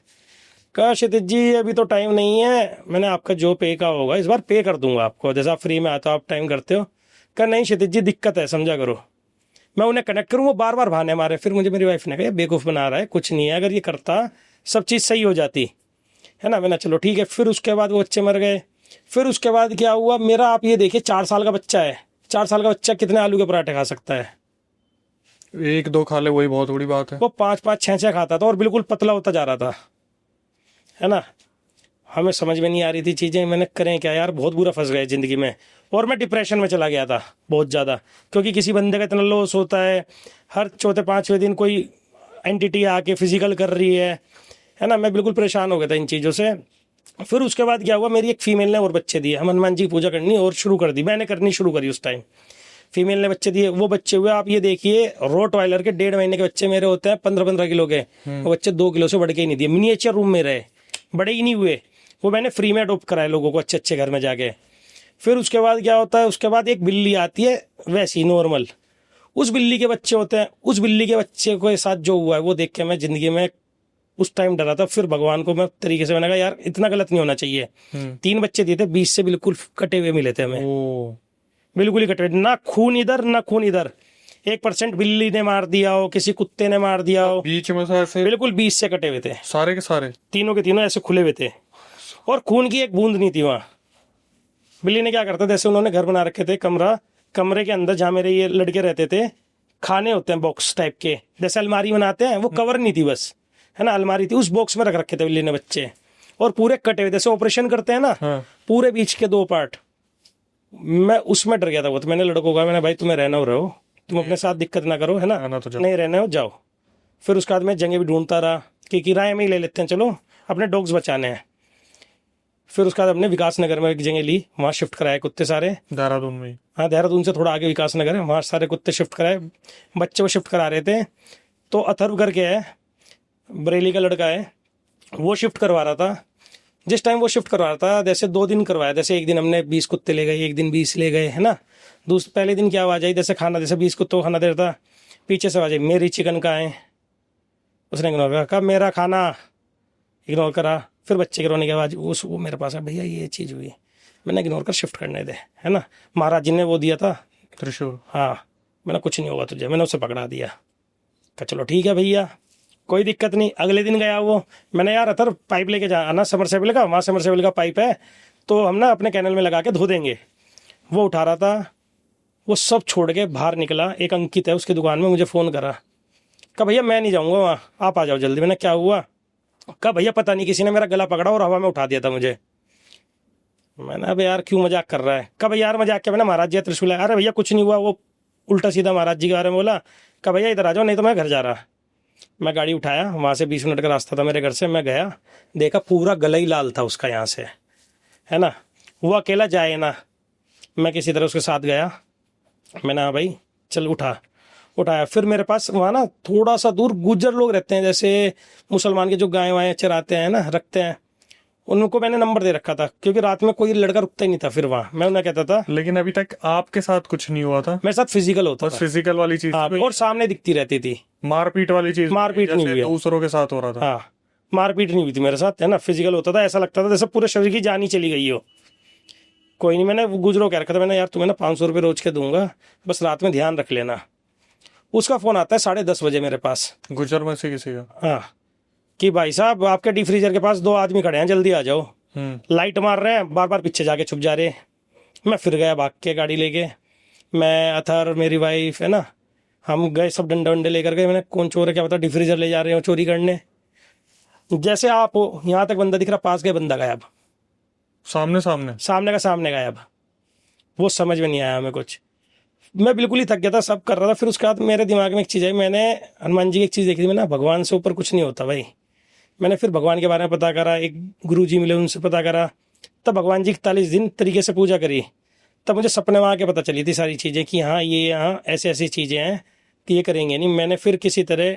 A: कहा क्षितिज जी अभी तो टाइम नहीं है, मैंने आपका जो पे का होगा इस बार पे कर दूंगा आपको, जैसा आप फ्री में आते हो आप टाइम करते हो। कहा नहीं क्षितिज जी दिक्कत है, समझा करो। मैं उन्हें कनेक्ट करूँ, वो बार बार बहाने मारे। फिर मुझे मेरी वाइफ ने कहा ये बेवकूफ़ बना रहा है, कुछ नहीं है, अगर ये करता सब चीज़ सही हो जाती, है ना। मैंने चलो ठीक है। फिर उसके बाद वो बच्चे मर गए। फिर उसके बाद क्या हुआ मेरा, आप ये देखिए 4 साल का बच्चा है, 4 साल का बच्चा कितने आलू के पराठे खा सकता है?
B: 1-2 खा ले वही बहुत बड़ी बात है।
A: वो 5-5 6-6 खाता था और बिल्कुल पतला होता जा रहा था, है ना। हमें समझ में नहीं आ रही थी चीज़ें, मैंने करें क्या यार, बहुत बुरा फंस गए ज़िंदगी में। और मैं डिप्रेशन में चला गया था बहुत ज़्यादा, क्योंकि किसी बंदे का इतना लॉस होता है, हर चौथे पाँचवें दिन कोई एंटिटी आके फिजिकल कर रही है ना। मैं बिल्कुल परेशान हो गया था इन चीज़ों से। फिर उसके बाद क्या हुआ, मेरी एक फीमेल ने और बच्चे दिए, हम हनुमान जी की पूजा करनी और शुरू कर दी, मैंने करनी शुरू करी उस टाइम। फीमेल ने बच्चे दिए, वो बच्चे हुए आप ये देखिए रोट वाइलर के 1.5 महीने के बच्चे मेरे होते हैं 15-15 किलो के, वो बच्चे 2 किलो से बढ़ के ही नहीं दिए, मिनिएचर रूम में रहे, बड़े ही नहीं हुए। वो मैंने फ्री में अडोप्ट कराए लोगों को अच्छे अच्छे घर में जाके। फिर उसके बाद क्या होता है, उसके बाद एक बिल्ली आती है वैसी नॉर्मल, उस बिल्ली के बच्चे होते हैं। उस बिल्ली के बच्चे के साथ जो हुआ है वो देख के मैं ज़िंदगी में उस टाइम डरा था। फिर भगवान को मैं तरीके से मैंने कहा यार इतना गलत नहीं होना चाहिए। 3 बच्चे दिए थे, 20 से बिल्कुल कटे हुए मिले थे हमें,
B: ओ
A: बिल्कुल ही कटे हुए, ना खून इधर ना खून इधर। 1% बिल्ली ने मार दिया हो, किसी कुत्ते ने मार दिया हो,
B: बीच में से ऐसे
A: बिल्कुल 20 से कटे हुए थे,
B: सारे के सारे
A: तीनों के तीनों ऐसे खुले हुए थे और खून की एक बूंद नहीं थी वहाँ। बिल्ली ने क्या करता, जैसे उन्होंने घर बना रखे थे, कमरे के अंदर जहाँ मेरे ये लड़के रहते थे, खाने होते हैं बॉक्स टाइप के, जैसे अलमारी बनाते हैं, वो कवर नहीं थी बस, है ना, अलमारी थी, उस बॉक्स में रख रखे थे बिल्ली ने बच्चे, और पूरे कटे हुए, जैसे ऑपरेशन करते हैं ना,
B: हाँ।
A: पूरे बीच के 2 पार्ट। मैं उसमें डर गया था बहुत। मैंने लड़कों को कहा, मैंने भाई तुम्हें रहना हो रहो, तुम अपने साथ दिक्कत ना करो, है ना,
B: आना तो जाओ।
A: नहीं रहना हो जाओ। फिर उसके बाद मैं जगह भी ढूंढता रहा कि किराए में ही ले लेते हैं, चलो अपने डॉग्स बचाने हैं। फिर उसके बाद हमने विकास नगर में एक जगह ली, वहाँ शिफ्ट कराए कुत्ते सारे।
B: देहरादून में ही।
A: हाँ, देहरादून से थोड़ा आगे विकास नगर है, वहाँ सारे कुत्ते शिफ्ट कराए, बच्चे को शिफ्ट करा रहे थे। तो अथर्व करके है, बरेली का लड़का है, वो शिफ्ट करवा रहा था। जिस टाइम वो शिफ्ट करवा रहा था, जैसे 2 दिन करवाया, जैसे एक दिन हमने 20 कुत्ते ले गए, एक दिन 20 ले गए, है ना। पहले दिन क्या आवाज आई, जैसे खाना, जैसे 20 कुत्तों को खाना दे रहा था, पीछे से आवाज आई मेरी चिकन कहाँ है। उसने इग्नोर करा, कहा मेरा खाना, इग्नोर करा। फिर बच्चे के रोने की आवाज, वो मेरे पास है, भैया ये चीज़ हुई। मैंने इग्नोर कर शिफ्ट करने दे, है ना, महाराज जी ने वो दिया था
B: त्रिशूल।
A: हाँ। मैंने कुछ नहीं होगा तुझे, मैंने उसे पकड़ा दिया। कहा चलो ठीक है भैया, कोई दिक्कत नहीं। अगले दिन गया वो, मैंने यार अतर पाइप लेके जा आना समरसेबल का, वहाँ समरसेबल का पाइप है, तो हम ना अपने कैनल में लगा के धो देंगे। वो उठा रहा था, वो सब छोड़ के बाहर निकला, एक अंकित है उसकी दुकान में, मुझे फ़ोन करा, कहा भैया मैं नहीं जाऊँगा वहाँ, आप आ जाओ जल्दी। मैंने क्या हुआ, कहा भैया पता नहीं किसी ने मेरा गला पकड़ा और हवा में उठा दिया था मुझे। मैंने अब यार क्यों मजाक कर रहा है। कहा भैया यार मजाक क्या, मैंने महाराज जी त्रिशूल है। अरे भैया कुछ नहीं हुआ, वो उल्टा सीधा महाराज जी के बारे में बोला। कहा भैया इधर आ जाओ नहीं तो मैं घर जा रहा। मैं गाड़ी उठाया, वहाँ से 20 मिनट का रास्ता था मेरे घर से। मैं गया, देखा पूरा गला ही लाल था उसका यहाँ से, है ना। वो अकेला जाए ना, मैं किसी तरह उसके साथ गया। मैंने हाँ भाई चल उठाया। फिर मेरे पास वहाँ ना थोड़ा सा दूर गुज्जर लोग रहते हैं, जैसे मुसलमान के जो गाय वाएँ चराते हैं ना, रखते हैं, उनको मैंने नंबर दे रखा था, क्योंकि रात में कोई लड़का रुकता ही नहीं था। फिर वहाँ मैं उन्हें कहता था,
B: लेकिन अभी तक आपके साथ कुछ नहीं हुआ था?
A: मेरे साथ फिजिकल होता
B: बस
A: था,
B: फिजिकल वाली चीज
A: हाँ,
B: पे
A: और सामने दिखती रहती थी।
B: मारपीट वाली चीज,
A: मारपीट नहीं
B: जैसे
A: हुई है।
B: दूसरों के साथ हो रहा था।
A: हाँ, मारपीट नहीं हुई थी मेरे साथ, है ना। फिजिकल होता था, ऐसा लगता था जैसे पूरे शरीर की जान ही चली गई हो। कोई नहीं, मैंने गुजरो कह रखा था, मैंने यार तुम्हें ना 500 रुपये रोज के दूंगा, बस रात में ध्यान रख लेना। उसका फ़ोन आता है 10:30 बजे मेरे पास,
B: गुजर में से किसी का।
A: हाँ, कि भाई साहब आपके डी फ्रीजर के पास 2 आदमी खड़े हैं, जल्दी आ जाओ। लाइट मार रहे हैं, बार बार पीछे जाके छुप जा रहे। मैं फिर गया भाग के गाड़ी लेके, मैं अथर मेरी वाइफ, है ना, हम गए, सब डंडे वंडे लेकर गए। मैंने कौन चोर है क्या पता, डी फ्रीजर ले जा रहे हो चोरी करने। जैसे आप हो यहाँ तक बंदा दिख रहा, पास गए बंदा गायब,
B: सामने
A: सामने का सामने गायब। वो समझ में नहीं आया हमें कुछ, मैं बिल्कुल ही थक गया था, सब कर रहा था। फिर उसके बाद मेरे दिमाग में एक चीज़ आई, मैंने हनुमान जी की एक चीज़ देखी थी, मैंने भगवान से ऊपर कुछ नहीं होता भाई। मैंने फिर भगवान के बारे में पता करा, एक गुरुजी मिले उनसे पता करा, तब भगवान जी 41 दिन तरीके से पूजा करी। तब मुझे सपने में आके पता चली थी सारी चीज़ें कि हाँ ये यहाँ ऐसे ऐसी चीज़ें हैं कि ये करेंगे नहीं। मैंने फिर किसी तरह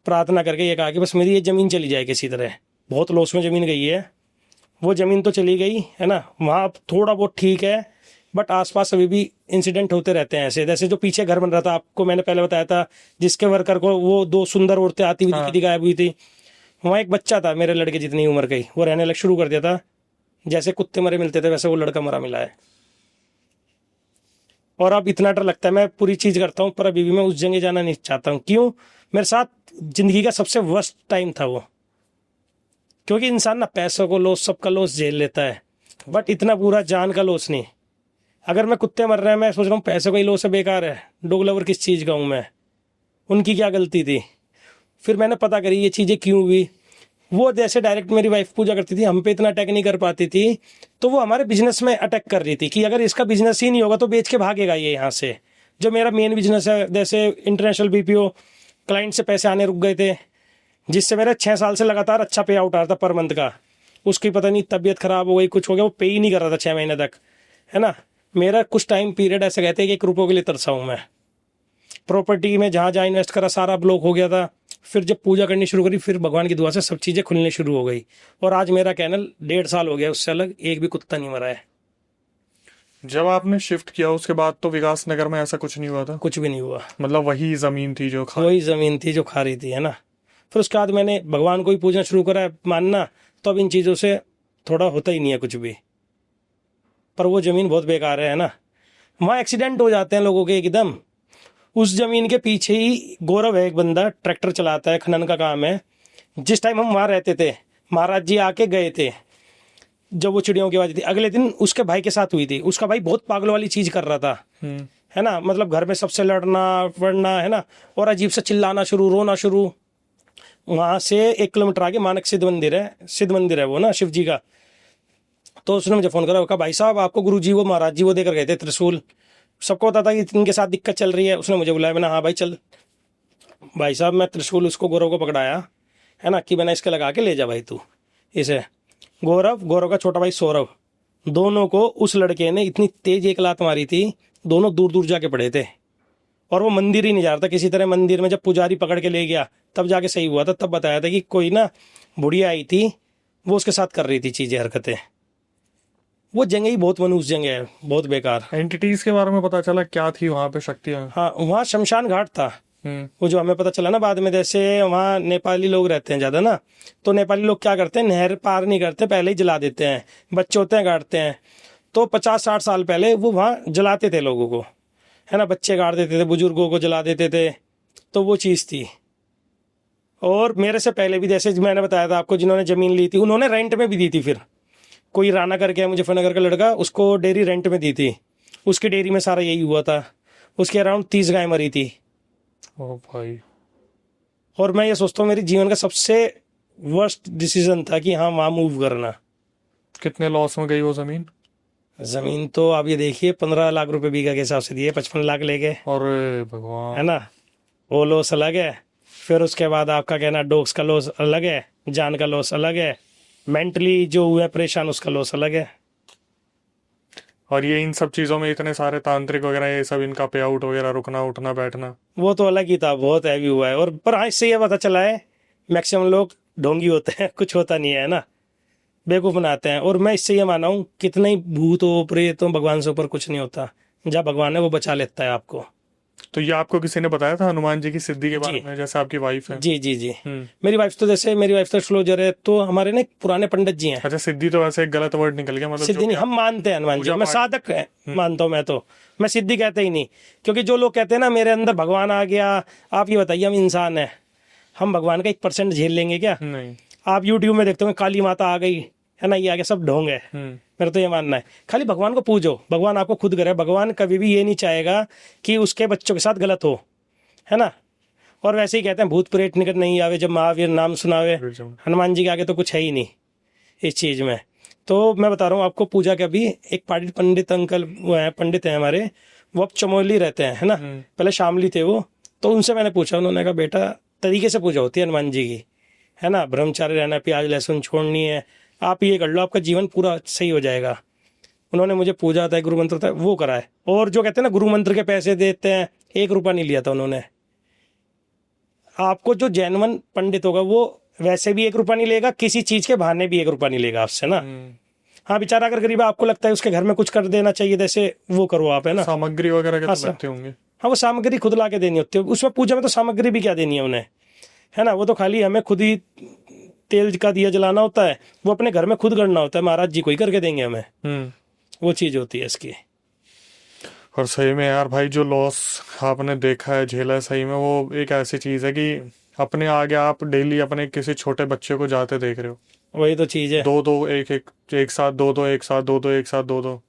A: प्रार्थना करके ये कहा कि बस मेरी ये ज़मीन चली जाए किसी तरह। बहुत लॉस में ज़मीन गई है, वो ज़मीन तो चली गई, है ना। वहाँ थोड़ा बहुत ठीक है, बट आसपास अभी भी इंसिडेंट होते रहते हैं ऐसे, जैसे जो पीछे घर बन रहा था, आपको मैंने पहले बताया था, जिसके वर्कर को वो दो सुंदर औरतें आती हुई दिखी थी, गायब हुई थी, वहाँ एक बच्चा था मेरे लड़के जितनी उम्र का ही, वो रहने लग शुरू कर दिया था। जैसे कुत्ते मरे मिलते थे वैसे वो लड़का मरा मिला है। और अब इतना डर लगता है, मैं पूरी चीज करता हूँ पर अभी भी मैं उस जगह जाना नहीं चाहता हूँ। क्यों? मेरे साथ जिंदगी का सबसे वर्स्ट टाइम था वो। क्योंकि इंसान ना पैसों को लॉस, सबका लॉस झेल लेता है, बट इतना पूरा जान का लॉस नहीं। अगर मैं कुत्ते मर रहे हैं, मैं सोच रहा हूँ पैसों का ही लॉस है, बेकार है, डॉग लवर किस चीज़ का हूँ मैं, उनकी क्या गलती थी। फिर मैंने पता करी ये चीज़ें क्यों हुई। वो जैसे डायरेक्ट मेरी वाइफ पूजा करती थी, हम पे इतना अटैक नहीं कर पाती थी, तो वो हमारे बिजनेस में अटैक कर रही थी कि अगर इसका बिजनेस ही नहीं होगा तो बेच के भागेगा ये यहाँ से। जो मेरा मेन बिजनेस है, जैसे इंटरनेशनल बीपीओ क्लाइंट से पैसे आने रुक गए थे, जिससे मेरा 6 साल से लगातार अच्छा पे आउट आ रहा था पर मंथ का। उसकी पता नहीं तबीयत खराब हो गई, कुछ हो गया, वो पे ही नहीं कर रहा था 6 महीने तक, है ना। मेरा कुछ टाइम पीरियड ऐसे कहते हैं कि 1 रुपये के लिए तरसा हूँ मैं। प्रॉपर्टी में जहाँ जहाँ इन्वेस्ट करा सारा ब्लॉक हो गया था। फिर जब पूजा करनी शुरू करी, फिर भगवान की दुआ से सब चीज़ें खुलने शुरू हो गई। और आज मेरा कैनल 1.5 साल हो गया, उससे अलग एक भी कुत्ता नहीं मरा है।
B: जब आपने शिफ्ट किया उसके बाद तो विकास नगर में ऐसा कुछ नहीं हुआ था?
A: कुछ भी नहीं हुआ,
B: मतलब वही जमीन थी जो खा
A: वही ज़मीन थी जो खा रही थी, है ना। फिर उसके बाद मैंने भगवान को ही पूजना शुरू करा, मानना, तो अब इन चीज़ों से थोड़ा होता ही नहीं है कुछ भी। पर वो ज़मीन बहुत बेकार है ना। वहाँ एक्सीडेंट हो जाते हैं लोगों के एकदम। उस ज़मीन के पीछे ही गौरव है, एक बंदा ट्रैक्टर चलाता है, खनन का काम है। जिस टाइम हम वहाँ रहते थे, महाराज जी आके गए थे जब वो चिड़ियों की आवाज़ थी, अगले दिन उसके भाई के साथ हुई थी। उसका भाई बहुत पागल वाली चीज़ कर रहा था, है ना, मतलब घर में सबसे लड़ना पड़ना, है ना, और अजीब से चिल्लाना शुरू, रोना शुरू। वहाँ से 1 किलोमीटर आगे मानक सिद्ध मंदिर है वो ना, शिव जी का। तो उसने मुझे फ़ोन करा, कहा भाई साहब आपको गुरु जी वो महाराज जी वो देकर गए थे त्रिशूल। सबको पता था कि इनके साथ दिक्कत चल रही है। उसने मुझे बुलाया, मैंने हाँ भाई चल। भाई साहब मैं त्रिशूल उसको गौरव को पकड़ाया, है ना, कि मैंने इसके लगा के ले जा भाई तू इसे। गौरव का छोटा भाई सौरभ, दोनों को उस लड़के ने इतनी तेज एक लात मारी थी, दोनों दूर दूर जाके पड़े थे। और वो मंदिर ही नहीं जा रहा था किसी तरह। मंदिर में जब पुजारी पकड़ के ले गया तब जाके सही हुआ था। तब बताया था कि कोई ना बुढ़िया आई थी, वो उसके साथ कर रही थी चीज़ें, हरकतें। वो जगह ही बहुत मनूस जगह है, बहुत बेकार।
B: एंटिटीज के बारे में पता चला क्या थी वहां पे शक्तियां?
A: हाँ, वहाँ शमशान घाट था। वो जो हमें पता चला ना बाद में, जैसे वहाँ नेपाली लोग रहते हैं ज़्यादा ना, तो नेपाली लोग क्या करते हैं, नहर पार नहीं करते, पहले ही जला देते हैं। बच्चे होते हैं गाड़ते हैं। तो 50-60 साल पहले वो वहाँ जलाते थे लोगों को, है ना, बच्चे गाड़ देते थे, बुजुर्गों को जला देते थे। तो वो चीज़ थी। और मेरे से पहले भी, जैसे मैंने बताया था आपको, जिन्होंने ज़मीन ली थी उन्होंने रेंट में भी दी थी। फिर कोई राना करके है मुजफ्फरनगर का लड़का, उसको डेयरी रेंट में दी थी। उसकी डेयरी में सारा यही हुआ था। उसके अराउंड 30 गाय मरी थी।
B: ओ भाई।
A: और मैं ये सोचता हूँ मेरे जीवन का सबसे वर्स्ट डिसीजन था कि हाँ वहाँ मूव करना।
B: कितने लॉस में गई वो जमीन?
A: जमीन तो आप ये देखिए 15 लाख रुपए बीघा के हिसाब से दिए, 55 लाख ले गए,
B: और भगवान,
A: है ना। वो लॉस अलग है। फिर उसके बाद आपका कहना डॉग्स का लॉस अलग है, जान का लॉस अलग है, मेंटली जो हुआ परेशान उसका लॉस अलग है।
B: और ये इन सब चीजों में इतने सारे तांत्रिक वगैरह, ये सब इनका पे आउट वगैरह, रुकना उठना बैठना,
A: वो तो अलग ही था, बहुत हैवी हुआ है। और पर हाँ, इससे ये पता चला है मैक्सिमम लोग ढोंगी होते हैं, कुछ होता नहीं है ना, बेवकूफ़ बनाते हैं। और मैं इससे ये माना हूँ कितने ही भूत हो प्रेत हो, भगवान से ऊपर कुछ नहीं होता। जहाँ भगवान है वो बचा लेता है आपको।
B: तो ये आपको किसी ने बताया था हनुमान जी की सिद्धि के बारे में, जैसे आपकी वाइफ है?
A: जी जी जी। मेरी वाइफ तो एस्ट्रोलॉजर है, तो हमारे ना पुराने पंडित जी हैं।
B: अच्छा, सिद्धि तो वैसे एक गलत वर्ड निकल गया, मतलब
A: सिद्धि नहीं, हम मानते हैं हनुमान जी, मैं साधक मानता हूँ मैं तो। मैं सिद्धि कहते ही नहीं, क्योंकि जो लोग कहते हैं ना मेरे अंदर भगवान आ गया, आप ये बताइए हम इंसान हैं, हम भगवान का 1% झेल लेंगे क्या?
B: नहीं।
A: आप यूट्यूब में देखते हो काली माता आ गई, है ना, ये आ गया, सब ढोंग है। मेरा तो ये मानना है, खाली भगवान को पूजो, भगवान आपको खुद करे। भगवान कभी भी ये नहीं चाहेगा कि उसके बच्चों के साथ गलत हो, है ना। और वैसे ही कहते हैं भूत प्रेत निकट नहीं आवे जब महावीर नाम सुनावे। हनुमान जी के आगे तो कुछ है ही नहीं इस चीज़ में। तो मैं बता रहा हूँ आपको, पूजा के अभी एक पंडित अंकल वो हैं, पंडित हैं हमारे, वो अब चमोली रहते हैं, है ना। पहले शामली थे वो। तो उनसे मैंने पूछा, उन्होंने कहा बेटा तरीके से पूजा होती है हनुमान जी की, है ना, ब्रह्मचारी रहना, प्याज लहसुन छोड़नी है, आप ये कर लो, आपका जीवन पूरा सही हो जाएगा। उन्होंने मुझे पूजा होता है, गुरु मंत्र होता है, वो करा है। और जो कहते हैं ना गुरु मंत्र के पैसे देते हैं, 1 रुपया नहीं लिया था उन्होंने। आपको जो जेन्युइन पंडित होगा वो वैसे भी 1 रुपया नहीं लेगा, किसी चीज के बहाने भी 1 रुपया नहीं लेगा आपसे ना। हाँ बेचारा अगर गरीब है, आपको लगता है उसके घर में कुछ कर देना चाहिए, जैसे वो करो आप, है ना।
B: सामग्री वगैरह के
A: हाँ
B: तो
A: सर।
B: लगते होंगे।
A: हाँ वो सामग्री खुद ला के देनी होती है, उसमें पूजा में तो सामग्री भी क्या देनी है उन्हें, है ना। वो तो खाली हमें खुद ही तेल का दिया जलाना होता है, वो अपने घर में खुद करना होता है, महाराज जी को ही करके देंगे हमें, वो चीज़ होती है इसकी।
B: और सही में यार भाई, जो लॉस आपने देखा है, झेला है, सही में वो एक ऐसी चीज है कि अपने आगे आप डेली अपने किसी छोटे बच्चे को जाते देख रहे हो,
A: वही तो चीज़ है।
B: दो दो एक एक एक साथ, दो दो एक साथ, दो दो एक साथ, दो दो।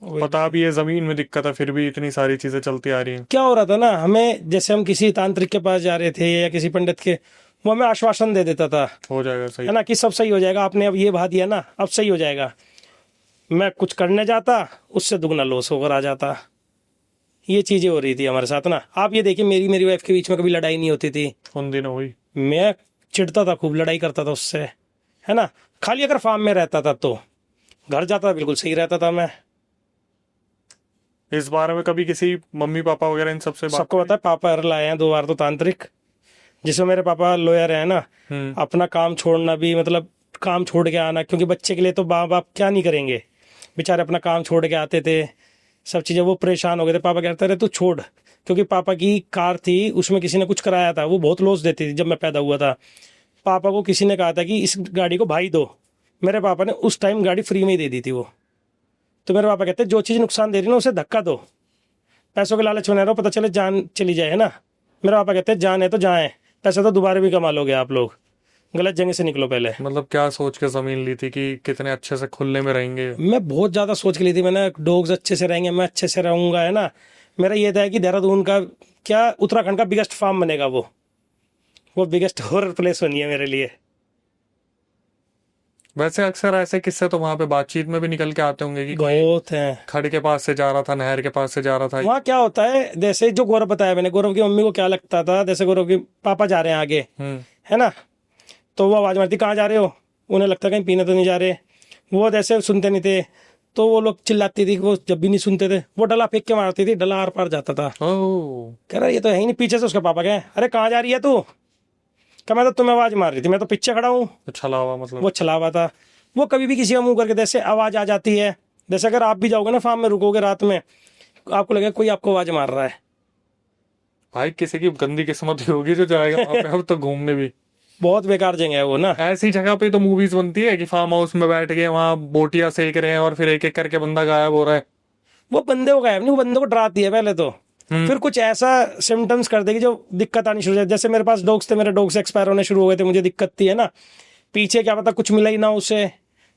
A: वही
B: पता भी ये जमीन में दिक्कत है, फिर भी इतनी सारी चीजें चलती आ रही हैं।
A: क्या हो रहा था ना, हमें जैसे हम किसी तांत्रिक के पास जा रहे थे या किसी पंडित के, वो हमें आश्वासन दे देता था,
B: हो जाएगा सही।
A: है ना, कि सब सही हो जाएगा, आपने अब ये बहा दिया ना, अब सही हो जाएगा। मैं कुछ करने जाता, उससे दुगना लॉस होकर आ जाता। ये चीजें हो रही थी हमारे साथ ना। आप ये देखिए, मेरी मेरी वाइफ के बीच में कभी लड़ाई नहीं होती थी।
B: उन दिनों हुई।
A: मैं चिढ़ता था, खूब लड़ाई करता था उससे, है ना। खाली अगर फार्म में रहता था तो घर जाता था, बिल्कुल सही रहता था मैं।
B: इस बारे में कभी किसी मम्मी पापा वगैरह इन सबसे बात
A: सबको पता है, पापा लाए हैं 2 बार तो तांत्रिक, जिसमें मेरे पापा लॉयर है ना। अपना काम छोड़ना भी, मतलब काम छोड़ के आना, क्योंकि बच्चे के लिए तो माँ बाप क्या नहीं करेंगे, बेचारे अपना काम छोड़ के आते थे, सब चीज़ें। वो परेशान हो गए थे, पापा कहते रहे तू छोड़, क्योंकि पापा की कार थी, उसमें किसी ने कुछ कराया था, वो बहुत लॉस देती थी। जब मैं पैदा हुआ था, पापा को किसी ने कहा था कि इस गाड़ी को भाई दो, मेरे पापा ने उस टाइम गाड़ी फ्री में ही दे दी थी वो। तो मेरे पापा कहते जो चीज़ नुकसान दे रही ना, उसे धक्का दो, पैसों के लालच में रहो, पता चले जान चली जाए, है ना। मेरे पापा कहते हैं जान है तो जाए, पैसा तो दोबारा भी कमा लोगे आप लोग, गलत जगह से निकलो पहले।
B: मतलब क्या सोच के जमीन ली थी कि कितने अच्छे से खुले में रहेंगे?
A: मैं बहुत ज़्यादा सोच के ली थी मैंने, डॉग्स अच्छे से रहेंगे, मैं अच्छे से रहूंगा, है ना। मेरा ये था कि देहरादून का क्या, उत्तराखंड का बिगेस्ट फार्म बनेगा वो बिगेस्ट हॉरर प्लेस बनी है मेरे लिए।
B: वैसे अक्सर ऐसे किस्से तो वहां पे बातचीत में भी निकल के आते होंगे कि कोई
A: बहुत हैं।
B: खड़ के पास से जा रहा था, नहर के पास से जा रहा था।
A: वहाँ क्या होता है, जैसे जो गौरव बताया मैंने, गौरव की मम्मी को क्या लगता था, जैसे गौरव के पापा जा रहे हैं आगे, है ना, तो वो आवाज़ मारती कहाँ जा रहे हो, उन्हें लगता कहीं पीने तो नहीं जा रहे, वो जैसे सुनते नहीं थे, तो वो लोग चिल्लाती थी, वो जब भी नहीं सुनते थे, वो डला फेंक के मारती थी, डला आर पार जाता था।
B: ओह,
A: कह रहा ये तो है ही नहीं, पीछे से उसके पापा गए, अरे कहाँ जा रही है तू, क्या मैं तो तुम्हें आवाज़ मार रही थी, मैं तो पीछे खड़ा हूँ।
B: छला हुआ मतलब।
A: वो छला हुआ था। वो कभी भी किसी का मुंह करके जैसे आवाज़ आ जाती है, जैसे अगर आप भी जाओगे ना फार्म में, रुकोगे रात में, आपको लगेगा कोई आपको आवाज़ मार रहा है।
B: भाई किसी की गंदी किस्मत ही होगी जो जाएगा वहां पे अब तो घूमने भी।
A: बहुत बेकार जगह है वो ना।
B: ऐसी जगह पे तो मूवीज बनती है कि फार्म हाउस में बैठ के वहां बोटियां सेक रहे हैं और फिर एक एक करके बंदा गायब हो रहा है।
A: वो बंदे को गायब नहीं, वो बंदे को डराती है पहले तो, फिर कुछ ऐसा सिम्टम्स कर देगी जो दिक्कत आनी शुरू हो जाए। जैसे मेरे पास डॉग्स थे, मेरे डॉग्स एक्सपायर होने शुरू हो गए थे, मुझे दिक्कत थी, है ना। पीछे क्या पता कुछ मिला ही ना उसे,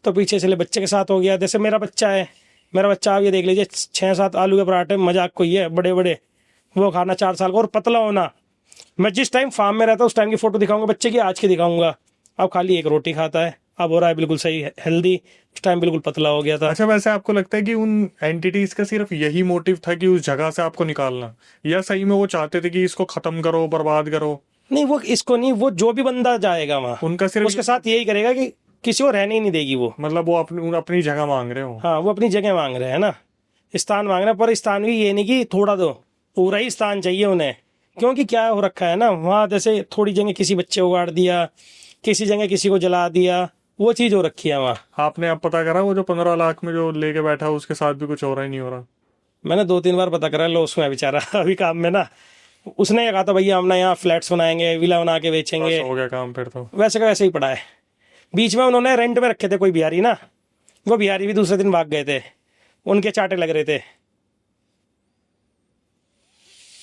A: तो पीछे चले बच्चे के साथ हो गया। जैसे मेरा बच्चा है, मेरा बच्चा आप ये देख लीजिए, 6-7 आलू के पराठे, मजाक कोई है, बड़े बड़े, वो खाना 4 साल का और पतला होना। मैं जिस टाइम फार्म में रहता हूँ उस टाइम की फोटो दिखाऊंगा बच्चे की, आज की दिखाऊंगा। अब खाली एक रोटी खाता है, अब हो रहा है बिल्कुल सही हेल्दी, उस टाइम बिल्कुल पतला हो गया था।
B: अच्छा, वैसे आपको लगता है कि उन एंटिटीज का सिर्फ यही मोटिव था कि उस जगह से आपको निकालना, या सही में वो चाहते थे कि इसको खत्म करो, बर्बाद करो?
A: नहीं वो इसको नहीं, वो जो भी बंदा जाएगा वहाँ
B: उनका सिर्फ
A: उसके साथ यही करेगा कि किसी को रहने ही नहीं देगी वो।
B: मतलब वो अपनी अपनी जगह मांग रहे हो।
A: हाँ वो अपनी जगह मांग रहे हैं ना, स्थान मांग रहे हैं, पर स्थान भी ये नहीं कि थोड़ा दो, पूरा ही स्थान चाहिए उन्हें। क्योंकि क्या हो रखा है ना वहाँ, जैसे थोड़ी जगह किसी बच्चे को गाड़ दिया, किसी जगह किसी को जला दिया, वो चीज़ हो रखी है वहाँ।
B: आपने अब पता करा वो जो 15 लाख में जो लेके बैठा है उसके साथ भी कुछ हो रहा ही नहीं हो रहा?
A: मैंने 2-3 बार पता करा, लो उसमें बेचारा अभी काम में ना, उसने ये कहा था भैया हम ना यहाँ फ्लैट्स बनाएंगे, विला बना के बेचेंगे,
B: बस हो गया काम फिर तो।
A: वैसे का वैसे ही पड़ा है। बीच में उन्होंने रेंट में रखे थे कोई बिहारी ना, वो बिहारी भी दूसरे दिन भाग गए थे, उनके चाटे लग रहे थे।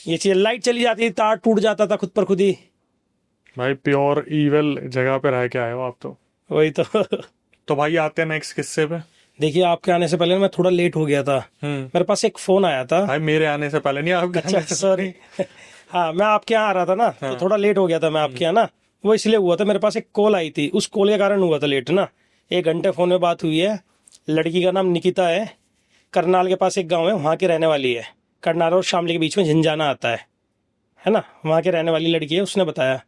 A: ये चीज, लाइट चली जाती, तार टूट जाता था खुद पर खुद ही।
B: भाई प्योर ईविल जगह पे रह के आए हो आप तो।
A: वही तो
B: तो भाई आते हैं नेक्स्ट किस्से पे।
A: देखिए आपके आने से पहले मैं थोड़ा लेट हो गया था, मेरे पास एक फोन आया था।
B: भाई मेरे आने से पहले नहीं, आपके
A: अच्छा
B: आने से
A: सॉरी हाँ मैं आपके यहाँ आ रहा था ना, तो थोड़ा लेट हो गया था मैं आपके यहाँ ना, वो इसलिए हुआ था, मेरे पास एक कॉल आई थी, उस कॉल के कारण हुआ था लेट ना। 1 घंटे फोन में बात हुई है। लड़की का नाम निकिता है, करनाल के पास एक गाँव है, वहाँ की रहने वाली है। करनाल और शामली के बीच में झंझाना आता है ना, वहाँ की रहने वाली लड़की है। उसने बताया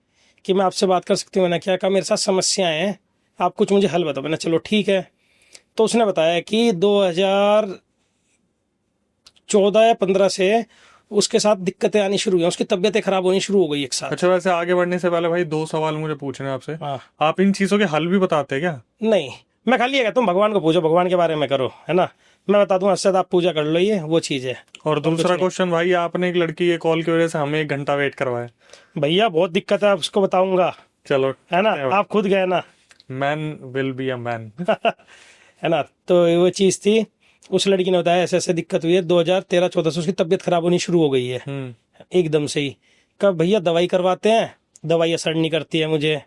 A: कि मैं आपसे बात कर सकती हूँ। मैंने क्या कहा, मेरे साथ समस्याएं हैं, आप कुछ मुझे हल बताओ। मैंने चलो ठीक है। तो उसने बताया कि 2014 या 15 से उसके साथ दिक्कतें आनी शुरू हुई, उसकी तबीयतें खराब होनी शुरू हो गई एक साथ।
B: अच्छा, वैसे आगे बढ़ने से पहले भाई 2 सवाल मुझे पूछने हैं आपसे।
A: हाँ
B: आप इन चीजों के हल भी बताते हैं क्या?
A: नहीं, मैं खाली ये कहता हूँ भगवान को पूछो, भगवान के बारे में करो, है ना। मैं बता दूं असद आप पूजा कर लो, ये वो चीज़ है।
B: और दूसरा क्वेश्चन भाई, आपने एक लड़की के कॉल की वजह से हमें 1 घंटा वेट करवाया।
A: भैया बहुत दिक्कत है, उसको बताऊंगा,
B: चलो
A: है ना, आप खुद गए ना।
B: Man will be a man.
A: है ना, तो वो चीज़ थी। उस लड़की ने बताया ऐसे ऐसे दिक्कत हुई है, 2013-14 से उसकी तबीयत खराब होनी शुरू हो गई है एकदम से ही। कब भैया दवाई करवाते हैं, दवाई असर नहीं करती है मुझे।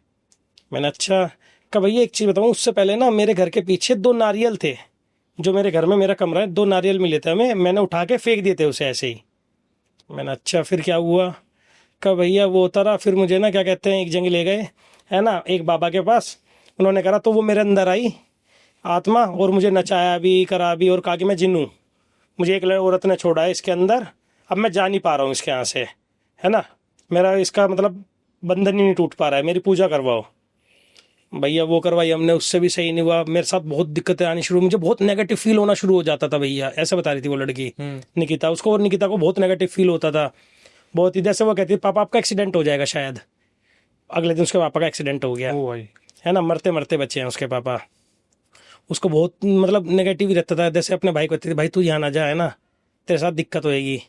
A: मैंने अच्छा। कब भैया एक चीज़ बताऊँ, उससे पहले ना मेरे घर के पीछे 2 नारियल थे, जो मेरे घर में मेरा कमरा है, 2 नारियल मिले थे हमें, मैंने उठा के फेंक दिए थे उसे ऐसे ही। मैंने अच्छा फिर क्या हुआ। कब भैया वो उतरा, फिर मुझे ना क्या कहते हैं एक जगह ले गए, है ना, एक बाबा के पास। उन्होंने करा तो वो मेरे अंदर आई आत्मा, और मुझे नचाया भी, करा भी, और कहा कि मैं जिन हूँ, मुझे एक औरत ने छोड़ा है इसके अंदर, अब मैं जा नहीं पा रहा हूँ इसके यहाँ से, है ना, मेरा इसका मतलब बंधन ही नहीं टूट पा रहा है, मेरी पूजा करवाओ। भैया वो करवाई हमने, उससे भी सही नहीं हुआ। मेरे साथ बहुत दिक्कतें आनी शुरू, मुझे बहुत नेगेटिव फील होना शुरू हो जाता था भैया, ऐसे बता रही थी वो लड़की निकिता। उसको और निकिता को बहुत नेगेटिव फील होता था, बहुत ही। जैसे वो कहती थी पापा आपका एक्सीडेंट हो जाएगा शायद, अगले दिन उसके पापा का एक्सीडेंट हो गया,
B: ओ भाई,
A: है ना, मरते मरते बचे हैं उसके पापा। उसको बहुत मतलब नेगेटिव ही रहता था। जैसे अपने भाई को कहती थी भाई तू यहाँ ना जा, है ना, तेरे साथ दिक्कत होएगी।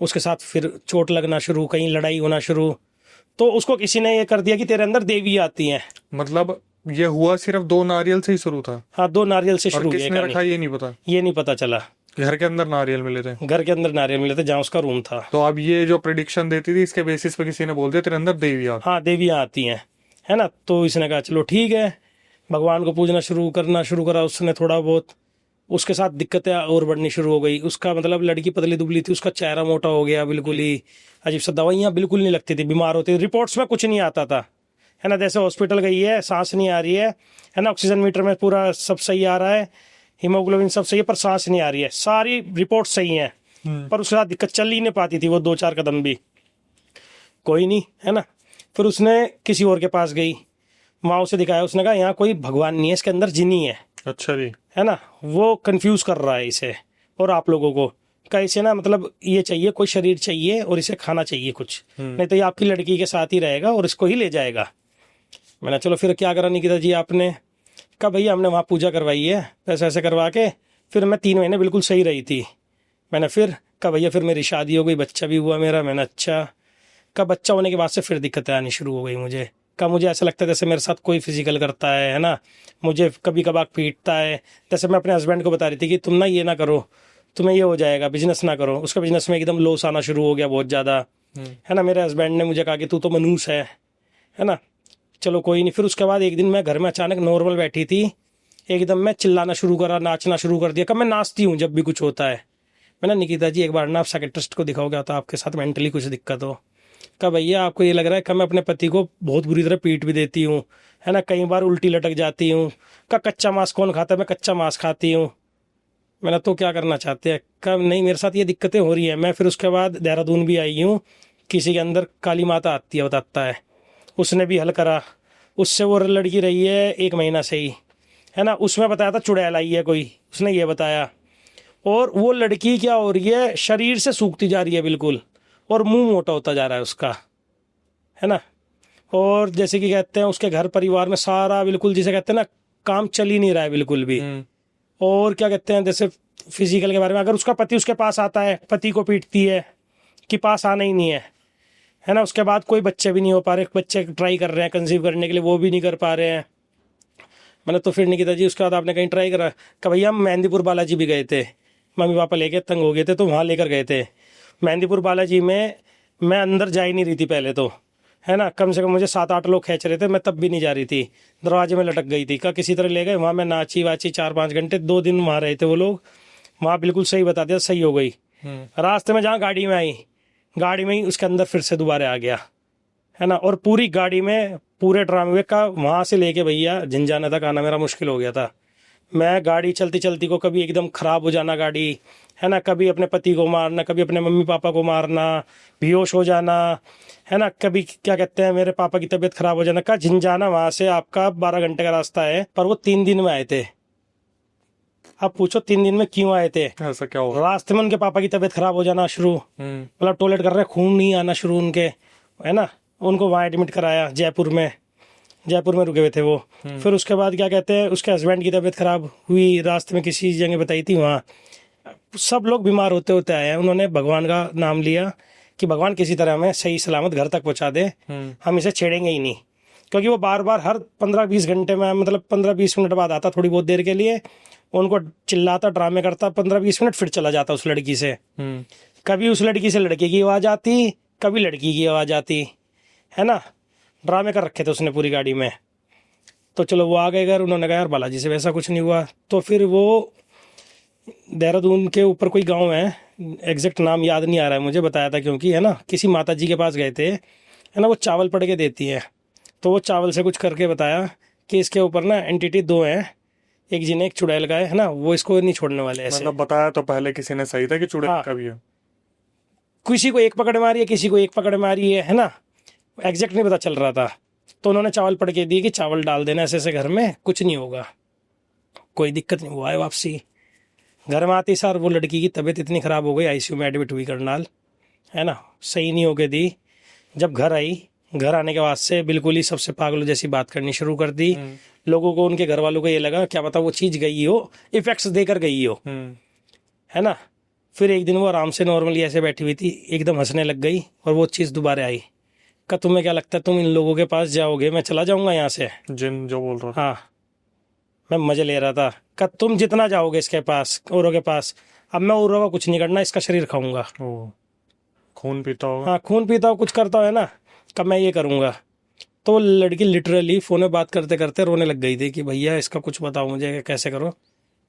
A: उसके साथ फिर चोट लगना शुरू, कहीं लड़ाई होना शुरू, तो उसको किसी ने ये कर दिया कि तेरे अंदर देवी आती हैं।
B: मतलब ये हुआ सिर्फ 2 नारियल से ही शुरू था?
A: हाँ, 2 नारियल से
B: और
A: शुरू हुई
B: किसने
A: है
B: रखा ये नहीं पता?
A: ये नहीं पता चला।
B: घर के अंदर नारियल मिले थे?
A: घर के अंदर नारियल मिले थे जहाँ उसका रूम था।
B: तो अब ये जो प्रिडिक्शन देती थी, इसके बेसिस पे किसी ने बोल दिया तेरे अंदर देवी आ।
A: हाँ, देवियाँ आती हैं, है ना। तो इसने कहा चलो ठीक है, भगवान को पूजना करना शुरू करा उसने थोड़ा बहुत। उसके साथ दिक्कतें और बढ़नी शुरू हो गई। उसका मतलब लड़की पतली दुबली थी, उसका चेहरा मोटा हो गया बिल्कुल ही अजीब सा, दवाइयाँ बिल्कुल नहीं लगती थी, बीमार होती थी, रिपोर्ट्स में कुछ नहीं आता था, है ना। जैसे हॉस्पिटल गई है, सांस नहीं आ रही है ना, ऑक्सीजन मीटर में पूरा सब सही आ रहा है, हीमोग्लोबिन सब सही है, पर सांस नहीं आ रही है, सारी रिपोर्ट सही है, पर उसके साथ दिक्कत, चल ही नहीं पाती थी वो 2-4 कदम भी। कोई नहीं, है ना। फिर उसने किसी और के पास गई, वहाँ उसे दिखाया, उसने कहा यहाँ कोई भगवान नहीं है, इसके अंदर जिनी है।
B: अच्छा जी।
A: है ना, वो कंफ्यूज कर रहा है इसे और आप लोगों को। का इसे ना मतलब ये चाहिए, कोई शरीर चाहिए और इसे खाना चाहिए कुछ, नहीं तो ये आपकी लड़की के साथ ही रहेगा और इसको ही ले जाएगा। मैंने चलो फिर क्या करा निकिता जी आपने? कहा भैया हमने वहाँ पूजा करवाई है, ऐसे ऐसे करवा के फिर मैं 3 महीने बिल्कुल सही रही थी। मैंने फिर कहा भैया फिर मेरी शादी हो गई, बच्चा भी हुआ मेरा। मैंने अच्छा। कहा बच्चा होने के बाद से फिर दिक्कतें आनी शुरू हो गई मुझे। कहा मुझे ऐसा लगता है जैसे मेरे साथ कोई फिजिकल करता है ना, मुझे कभी कभार पीटता है। जैसे मैं अपने हस्बैंड को बता रही थी कि तुम ना ये ना करो, तुम्हें ये हो जाएगा, बिजनेस ना करो। उसका बिजनेस में एकदम लॉस आना शुरू हो गया बहुत ज़्यादा, है ना। मेरे हस्बैंड ने मुझे कहा कि तू तो मनूस है ना। चलो कोई नहीं। फिर उसके बाद एक दिन मैं घर में अचानक नॉर्मल बैठी थी, एकदम मैं चिल्लाना शुरू करा, नाचना शुरू कर दिया। कब मैं नाचती हूँ जब भी कुछ होता है। मैंने निकिता जी एक बार ना आप साइकियाट्रिस्ट को दिखाओगे तो आपके साथ मेंटली कुछ दिक्कत हो। कहा भैया आपको ये लग रहा है कि मैं अपने पति को बहुत बुरी तरह पीट भी देती हूँ, है ना, कई बार उल्टी लटक जाती हूँ। कहा कच्चा मांस कौन खाता है? मैं कच्चा मांस खाती हूँ। मैंने तो क्या करना चाहते हैं? कहा नहीं मेरे साथ ये दिक्कतें हो रही हैं। मैं फिर उसके बाद देहरादून भी आई हूँ, किसी के अंदर काली माता आती है बताता है, उसने भी हल करा। उससे वो लड़की रही है 1 महीना से ही, है ना। उसमें बताया था चुड़ैल आई है कोई, उसने ये बताया। और वो लड़की क्या हो रही है, शरीर से सूखती जा रही है बिल्कुल, और मुंह मोटा होता जा रहा है उसका, है ना। और जैसे कि कहते हैं उसके घर परिवार में सारा बिल्कुल जिसे कहते हैं ना, काम चल ही नहीं रहा है बिल्कुल भी। और क्या कहते हैं जैसे फिजिकल के बारे में, अगर उसका पति उसके पास आता है, पति को पीटती है कि पास आना ही नहीं है ना। उसके बाद कोई बच्चे भी नहीं हो पा रहे, बच्चे ट्राई कर रहे हैं कंसीव करने के लिए, वो भी नहीं कर पा रहे हैं। मैंने तो फिर निकिता जी उसके बाद आपने कहीं ट्राई करा? कि भैया हम मेहंदीपुर बालाजी भी गए थे, मम्मी पापा लेके तंग हो गए थे तो वहाँ लेकर गए थे। मेहंदीपुर बालाजी में मैं अंदर जा ही नहीं रही थी पहले तो, है ना। कम से कम मुझे 7-8 लोग खींच रहे थे, मैं तब भी नहीं जा रही थी, दरवाजे में लटक गई थी। का किसी तरह ले गए वहाँ, मैं नाची वाची 4-5 घंटे 2 दिन वहाँ रहे थे वो लोग। वहाँ बिल्कुल सही बता दिया, सही हो गई। रास्ते में जहाँ गाड़ी में आई, गाड़ी में ही उसके अंदर फिर से दोबारा आ गया, है ना। और पूरी गाड़ी में पूरे ड्रामे का वहाँ से लेके भैया झिंझाने तक आना मेरा मुश्किल हो गया था। मैं गाड़ी चलती चलती को कभी एकदम ख़राब हो जाना गाड़ी, है ना, कभी अपने पति को मारना, कभी अपने मम्मी पापा को मारना, बेहोश हो जाना, है ना, कभी क्या कहते हैं मेरे पापा की तबीयत ख़राब हो जाना। का झिंझाना वहाँ से आपका 12 घंटे का रास्ता है, पर वो 3 दिन में आए थे। अब पूछो 3 दिन में क्यों आए थे?
B: ऐसा क्या हुआ?
A: रास्ते में उनके पापा की तबीयत खराब हो जाना शुरू, मतलब टॉयलेट कर रहे, खून नहीं आना शुरू उनके, है ना। उनको वहाँ एडमिट कराया जयपुर में। जयपुर में रुके हुए थे वो। फिर उसके बाद क्या कहते हैं, उसके हस्बैंड की तबीयत खराब हुई, रास्ते में किसी जगह बताई थी वहाँ। सब लोग बीमार होते होते आए हैं, उन्होंने भगवान का नाम लिया कि भगवान किसी तरह हमें सही सलामत घर तक पहुँचा दे, हम इसे छेड़ेंगे ही नहीं। क्योंकि वो बार बार हर 15-20 घंटे में, मतलब 15-20 मिनट बाद आता थोड़ी बहुत देर के लिए, उनको चिल्लाता, ड्रामे करता, 15-20 मिनट फिर चला जाता उस लड़की से। कभी उस लड़की से लड़के की आवाज़ आती, कभी लड़की की आवाज़ आती, है ना। ड्रामे कर रखे थे उसने पूरी गाड़ी में। तो चलो वो आ गए घर, उन्होंने कहा यार बालाजी से वैसा कुछ नहीं हुआ। तो फिर वो देहरादून के ऊपर कोई गांव है, एग्जैक्ट नाम याद नहीं आ रहा है मुझे, बताया था क्योंकि, है ना, किसी माता जी के पास गए थे, है ना, वो चावल पड़ के देती है। तो वो चावल से कुछ करके बताया कि इसके ऊपर ना एंटिटी 2 हैं, एक जिन्हें एक चुड़ैल का है ना, वो इसको नहीं छोड़ने वाले ऐसे।
B: मतलब बताया तो पहले किसी ने सही था कि चुड़ैल
A: हाँ।
B: का भी है।
A: किसी को एक पकड़ मारी है, किसी को एक पकड़ मारी है ना, एग्जैक्ट नहीं पता चल रहा था। तो उन्होंने चावल पड़ के दिए कि चावल डाल देना ऐसे ऐसे घर में, कुछ नहीं होगा, कोई दिक्कत नहीं। हुआ है वापसी, घर में आती सर वो लड़की की तबीयत इतनी ख़राब हो गई, आईसीयू में एडमिट हुई करनाल, है ना, सही नहीं होके दी। जब घर आई, घर आने के बाद से बिल्कुल ही सबसे पागलों जैसी बात करनी शुरू कर दी। लोगों को, उनके घर वालों को ये लगा क्या पता वो चीज़ गई हो, इफेक्ट्स देकर गई हो, है ना। फिर एक दिन वो आराम से नॉर्मली ऐसे बैठी हुई थी, एकदम हंसने लग गई और वो चीज़ दोबारा आई। का तुम्हें क्या लगता है तुम इन लोगों के पास जाओगे, मैं चला जाऊंगा यहाँ से?
B: जिन जो बोल रहा था।
A: हाँ, मैं मजे ले रहा था। का तुम जितना जाओगे इसके पास, औरों के पास, अब मैं औरों का कुछ नहीं करना, इसका शरीर खाऊंगा।
B: ओ, खून पीता होगा।
A: हाँ, खून पीता हो, कुछ करता हो, है ना, कब मैं ये करूंगा। तो वो लड़की लिटरली फ़ोन में बात करते करते रोने लग गई थी कि भैया इसका कुछ बताओ मुझे, कैसे करो।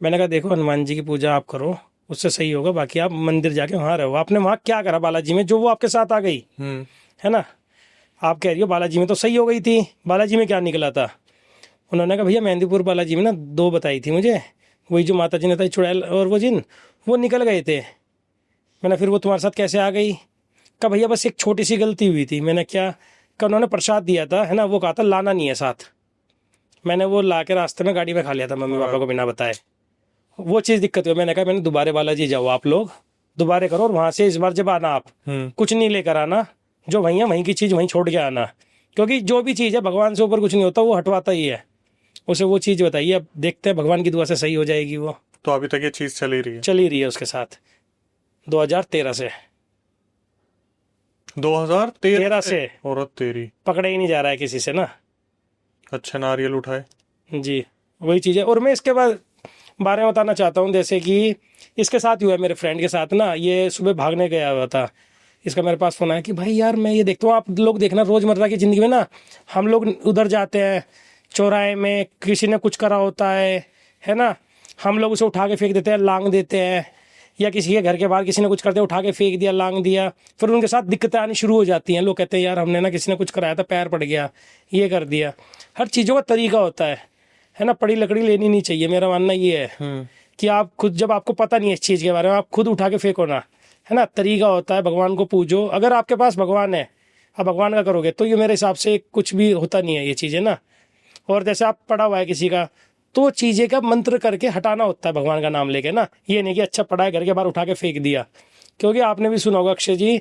A: मैंने कहा देखो, हनुमान जी की पूजा आप करो, उससे सही होगा, बाकी आप मंदिर जाके वहाँ रहो। आपने वहाँ क्या करा बालाजी में, जो वो आपके साथ आ गई, है ना। आप कह रही हो बालाजी में तो सही हो गई थी, बालाजी में क्या निकला था? उन्होंने कहा भैया मेहंदीपुर बालाजी में ना 2 बताई थी मुझे, वही जो माता जी ने बताई चुड़ैल और वो जिन, वो निकल गए थे। मैंने फिर वो तुम्हारे साथ कैसे आ गई? कहा भैया बस एक छोटी सी गलती हुई थी। मैंने क्या? कहा उन्होंने प्रसाद दिया था, है ना, वो कहा था लाना नहीं है साथ। मैंने वो ला के रास्ते में गाड़ी में खा लिया था मम्मी पापा को बिना बताए। वो चीज़ दिक्कत हुई। मैंने कहा मैंने दोबारा बालाजी जाओ, आप लोग दोबारा करो, और वहाँ से इस बार जब आना आप कुछ नहीं लेकर आना, जो वहीं है वहीं की चीज़ वहीं छोड़ के आना। क्योंकि जो भी चीज़ है भगवान से ऊपर कुछ नहीं होता, वो हटवाता ही है। उसे वो चीज़ बताइए, अब देखते हैं भगवान की दुआ से सही हो जाएगी वो।
B: तो अभी तक ये चीज चली रही है?
A: चली रही है उसके साथ 2013 से।
B: 2013
A: से
B: औरत तेरी।
A: पकड़ा ही नहीं जा रहा है किसी से ना।
B: अच्छे नारियल उठाए।
A: जी, वही चीज़ है। और मैं इसके बाद बारे में बताना चाहता हूँ, जैसे कि इसके साथ हुआ है मेरे फ्रेंड के साथ ना, ये सुबह भागने गया हुआ था, इसका मेरे पास फ़ोन आया कि भाई यार मैं ये देखता हूँ, आप लोग देखना रोज़मर्रा की ज़िंदगी में ना, हम लोग उधर जाते हैं चौराहे में, किसी ने कुछ करा होता है ना, हम लोग उसे उठा के फेंक देते हैं, लांग देते हैं, या किसी के घर के बाहर किसी ने कुछ करते उठा के फेंक दिया, लांग दिया, फिर उनके साथ दिक्कतें आनी शुरू हो जाती हैं। लोग कहते हैं यार हमने ना, किसी ने कुछ कराया था, पैर पड़ गया, ये कर दिया। हर चीज़ों का तरीका होता है ना। पड़ी लकड़ी लेनी नहीं चाहिए, मेरा मानना ये है कि आप खुद, जब आपको पता नहीं है इस चीज़ के बारे में, आप खुद उठा के फेंको ना, है ना। तरीका होता है, भगवान को पूजो। अगर आपके पास भगवान है, आप भगवान का करोगे तो ये मेरे हिसाब से कुछ भी होता नहीं है ये चीज़ें ना। और जैसे आप पढ़ा हुआ है किसी का, तो चीज़ें का मंत्र करके हटाना होता है भगवान का नाम लेके ना। ये नहीं कि अच्छा पढ़ा है घर के बाहर उठा के फेंक दिया। क्योंकि आपने भी सुना होगा अक्षय जी,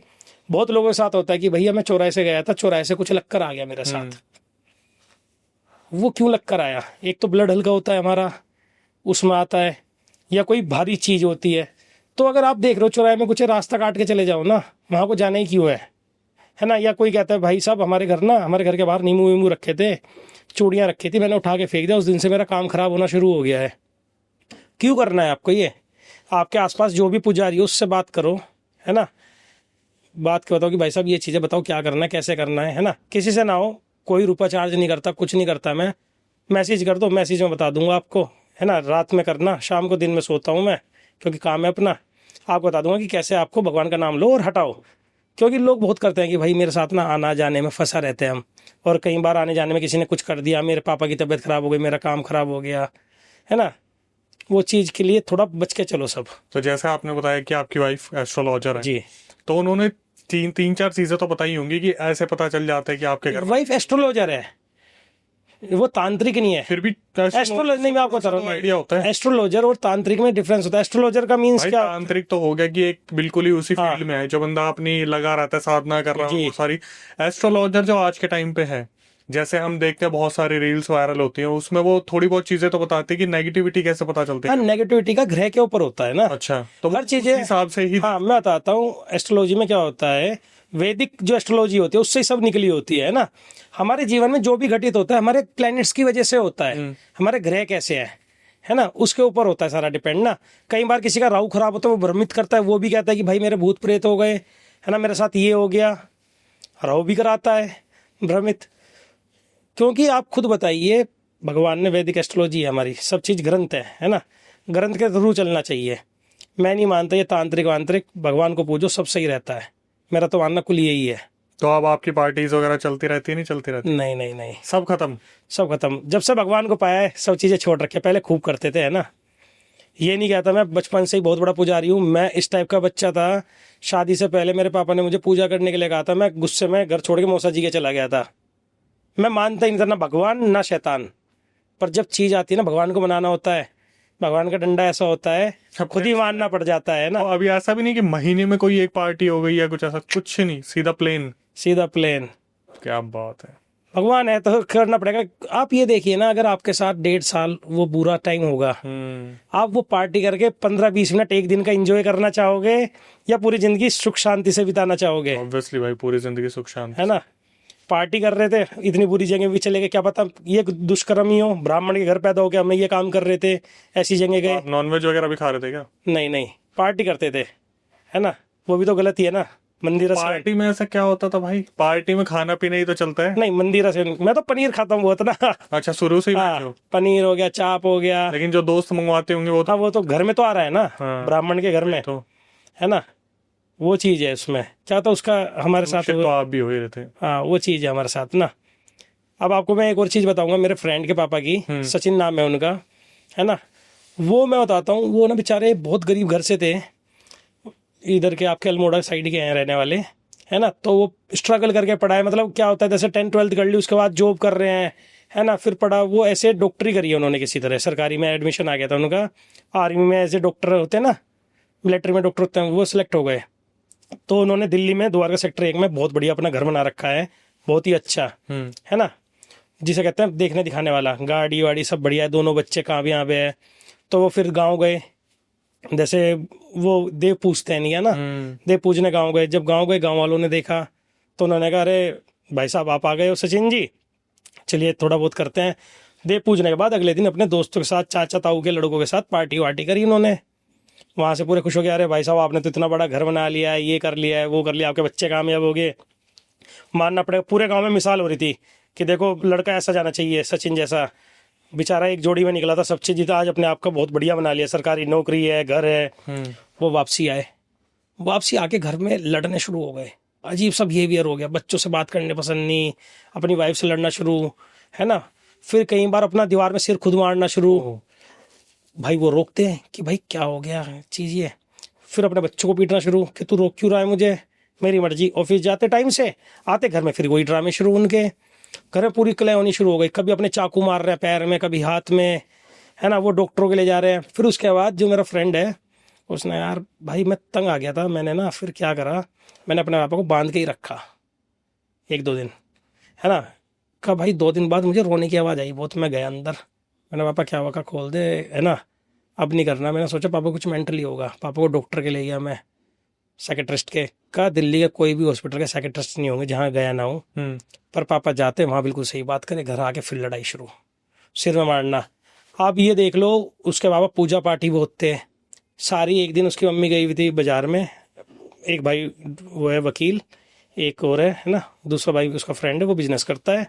A: बहुत लोगों के साथ होता है कि भैया मैं चौराहे से गया था, चौराहे से कुछ लग कर आ गया मेरे साथ। वो क्यों लग कर आया? एक तो ब्लड हल्का होता है हमारा, उसमें आता है, या कोई भारी चीज़ होती है। तो अगर आप देख रहे हो चौराहे में कुछ रास्ता काट के चले जाओ ना, वहाँ को जाना ही क्यों है ना। या कोई कहता है भाई साहब हमारे घर के बाहर नींबू वीमू रखे थे, चूड़ियाँ रखी थी, मैंने उठा के फेंक दिया, उस दिन से मेरा काम खराब होना शुरू हो गया है। क्यों करना है आपको ये? आपके आसपास जो भी पुजारी है उससे बात करो, है ना। बात के बताओ कि भाई साहब ये चीज़ें बताओ, क्या करना है, कैसे करना है ना। किसी से ना हो, कोई रुपया चार्ज नहीं करता, कुछ नहीं करता मैं। मैसेज कर दो, मैसेज में बता दूंगा आपको, है ना। रात में करना, शाम को दिन में सोता हूँ मैं, क्योंकि काम है अपना। आपको बता दूंगा कि कैसे आपको भगवान का नाम लो और हटाओ। क्योंकि लोग बहुत करते हैं कि भाई मेरे साथ ना आना जाने में फंसा रहते हैं हम, और कई बार आने जाने में किसी ने कुछ कर दिया, मेरे पापा की तबीयत खराब हो गई, मेरा काम खराब हो गया, है ना। वो चीज़ के लिए थोड़ा बच के चलो सब।
B: तो जैसे आपने बताया कि आपकी वाइफ एस्ट्रोलॉजर है
A: जी,
B: तो उन्होंने तीन चार चीजें तो बताई होंगी कि ऐसे पता चल जाता है कि आपके घर
A: वाइफ एस्ट्रोलॉजर है, वो तांत्रिक नहीं है।
B: फिर भी
A: एस्ट्रोलॉजर नहीं, मैं आपको बता रहा हूँ,
B: आइडिया होता है।
A: एस्ट्रोलॉजर और तांत्रिक में डिफरेंस होता है। एस्ट्रोलॉजर का मीन्स
B: भाई
A: क्या?
B: तांत्रिक तो हो गया कि एक बिल्कुल ही उसी
A: हाँ।
B: फील्ड में है, जो बंदा अपनी लगा रहता है, साधना कर रहा है
A: जी।
B: वो सारी। एस्ट्रोलॉजर जो आज के टाइम पे है जैसे हम देखते हैं बहुत सारी रील्स वायरल होती हैं, उसमें वो थोड़ी बहुत चीजें तो बताते हैं कि नेगेटिविटी कैसे पता चलती
A: हाँ,
B: है।
A: नेगेटिविटी का ग्रह के ऊपर होता है ना।
B: अच्छा, तो वो
A: हर
B: उस
A: चीजें,
B: हिसाब से ही।
A: हाँ मैं बताता हूँ एस्ट्रोलॉजी में क्या होता है। वैदिक जो एस्ट्रोलॉजी होती है उससे ही सब निकली होती है ना। हमारे जीवन में जो भी घटित होता है हमारे प्लैनेट्स की वजह से होता है। हमारे ग्रह कैसे है ना, उसके ऊपर होता है सारा डिपेंड ना। कई बार किसी का राहु खराब होता है, वो भ्रमित करता है, वो भी कहता है कि भाई मेरे भूत प्रेत हो गए, है ना, मेरे साथ ये हो गया। राहु भी कराता है भ्रमित। क्योंकि आप खुद बताइए, भगवान ने, वैदिक एस्ट्रोलॉजी है हमारी, सब चीज़ ग्रंथ है ना। ग्रंथ के थ्रू चलना चाहिए। मैं नहीं मानता ये तांत्रिक वांत्रिक, भगवान को पूजो सब सही रहता है। मेरा तो मानना कुल यही है।
B: तो अब आपकी पार्टीज वगैरह चलती रहती है, नहीं चलती रहती?
A: नहीं नहीं नहीं,
B: सब खत्म।
A: सब खत्म। जब से भगवान को पाया है सब चीज़ें छोड़ रखे। पहले खूब करते थे, है ना। ये नहीं कहता मैं बचपन से ही बहुत बड़ा पुजारी हूँ, मैं इस टाइप का बच्चा था। शादी से पहले मेरे पापा ने मुझे पूजा करने के लिए कहा था, मैं गुस्से में घर छोड़ के मौसा जी के चला गया था। मैं मानता ही नहीं था ना भगवान ना शैतान। पर जब चीज आती है ना, भगवान को मनाना होता है, भगवान का डंडा ऐसा होता है, खुद ही मानना पड़ जाता है ना।
B: और अभी ऐसा भी नहीं कि महीने में कोई एक पार्टी हो गई या कुछ ऐसा, कुछ नहीं, सीधा प्लेन।
A: सीधा प्लेन।
B: क्या बात है।
A: भगवान है तो करना पड़ेगा। आप ये देखिए ना, अगर आपके साथ 1.5 साल वो बुरा टाइम होगा, आप वो पार्टी करके 15-20 मिनट एक दिन का एंजॉय करना चाहोगे या पूरी जिंदगी सुख शांति से बिताना चाहोगे?
B: ऑब्वियसली भाई, पूरी जिंदगी सुख शांति।
A: है ना। पार्टी कर रहे थे, इतनी बुरी जगह भी चले गए, क्या पता ये दुष्कर्म ही हो, ब्राह्मण के घर पैदा हो के हमें ये काम कर रहे थे, ऐसी जगह गए।
B: आप नॉनवेज वगैरह भी खा रहे थे क्या?
A: नहीं नहीं, पार्टी करते थे, है ना। वो भी तो गलत ही है ना। मंदिर से,
B: पार्टी में ऐसा क्या होता था भाई? पार्टी में खाना पीना ही तो चलता है।
A: नहीं मंदिर से, मैं तो पनीर खाता हूँ बहुत ना।
B: अच्छा, शुरू से ही बैठे
A: हाँ,
B: हो।
A: पनीर हो गया, चाप हो गया।
B: लेकिन जो दोस्त मंगवाते होंगे वो तो।
A: हाँ वो तो घर में तो आ रहा है ना,
B: हाँ,
A: ब्राह्मण के घर में,
B: तो
A: है ना। वो चीज है उसमें, क्या तो उसका हमारे साथ
B: तो आप भी हो ही रहे थे।
A: हाँ वो चीज है हमारे साथ ना। अब आपको मैं एक और चीज बताऊंगा, मेरे फ्रेंड के पापा की, सचिन नाम है उनका, है ना। वो मैं बताता हूँ, वो ना बेचारे बहुत गरीब घर से थे, इधर के आपके अल्मोड़ा साइड के हैं रहने वाले, है ना। तो वो स्ट्रगल करके पढ़ा है, मतलब क्या होता है, जैसे 10th-12th कर ली, उसके बाद जॉब कर रहे हैं, है ना। फिर पढ़ा, वो ऐसे डॉक्टरी करी है उन्होंने, किसी तरह सरकारी में एडमिशन आ गया था उनका। आर्मी में ऐसे डॉक्टर होते हैं ना, मिलिट्री में डॉक्टर होते हैं, वो सिलेक्ट हो गए। तो उन्होंने दिल्ली में द्वारका सेक्टर 1 में बहुत बढ़िया अपना घर बना रखा है, बहुत ही अच्छा, है ना। जिसे कहते हैं देखने दिखाने वाला, गाड़ी वाड़ी सब बढ़िया है, दोनों बच्चे कामयाब है। तो वो फिर गाँव गए, जैसे वो देव पूजते हैं नहीं, है ना, देव पूजने गाँव गए। जब गाँव गए, गाँव वालों ने देखा तो उन्होंने कहा, अरे भाई साहब आप आ गए हो सचिन जी, चलिए थोड़ा बहुत करते हैं। देव पूजने के बाद अगले दिन अपने दोस्तों के साथ, चाचा ताऊ के लड़कों के साथ पार्टी वार्टी करी उन्होंने। वहाँ से पूरे खुश हो गया, अरे भाई साहब आपने तो इतना बड़ा घर बना लिया है, ये कर लिया है, वो कर लिया, आपके बच्चे कामयाब हो गए। मानना पड़ेगा, पूरे गांव में मिसाल हो रही थी कि देखो लड़का ऐसा जाना चाहिए, सचिन जैसा। बेचारा एक जोड़ी में निकला था, सब चीज आज अपने आप का बहुत बढ़िया बना लिया, सरकारी नौकरी है, घर है। वो वापसी आए, वापसी आके घर में लड़ने शुरू हो गए, अजीब सा बिहेवियर हो गया, बच्चों से बात करने पसंद नहीं, अपनी वाइफ से लड़ना शुरू, है ना। फिर कई बार अपना दीवार में सिर खुद मारना शुरू। भाई वो रोकते हैं कि भाई क्या हो गया चीज ये। फिर अपने बच्चों को पीटना शुरू कि तू रोक क्यों रहा है मुझे, मेरी मर्जी। ऑफिस जाते टाइम से आते घर में फिर वही ड्रामे शुरू, उनके घर में पूरी कलह होनी शुरू हो गई। कभी अपने चाकू मार रहे हैं पैर में, कभी हाथ में, है ना। वो डॉक्टरों के ले जा रहे हैं। फिर उसके बाद जो मेरा फ्रेंड है, उसने, यार भाई मैं तंग आ गया था, मैंने ना फिर क्या करा, मैंने अपने पापा को बांध के ही रखा 1-2 दिन, है ना। कहा भाई 2 दिन बाद मुझे रोने की आवाज़ आई बहुत, मैं गया अंदर, मैंने पापा क्या हुआ, खोल दे, है ना, अब नहीं करना। मैंने सोचा पापा कुछ मेंटली होगा, पापा को डॉक्टर के ले गया मैं, साइकेट्रिस्ट के। कहा दिल्ली का कोई भी हॉस्पिटल के साइकेट्रिस्ट नहीं होंगे जहाँ गया ना हूँ, पर पापा जाते वहाँ बिल्कुल सही बात करे। घर आके फिर लड़ाई शुरू, सिर में मारना। आप ये देख लो, उसके पापा पूजा पाठी बहुत थे सारी। एक दिन उसकी मम्मी गई हुई थी बाजार में, एक भाई वो है वकील, एक और है ना, दूसरा भाई उसका फ्रेंड है, वो बिजनेस करता है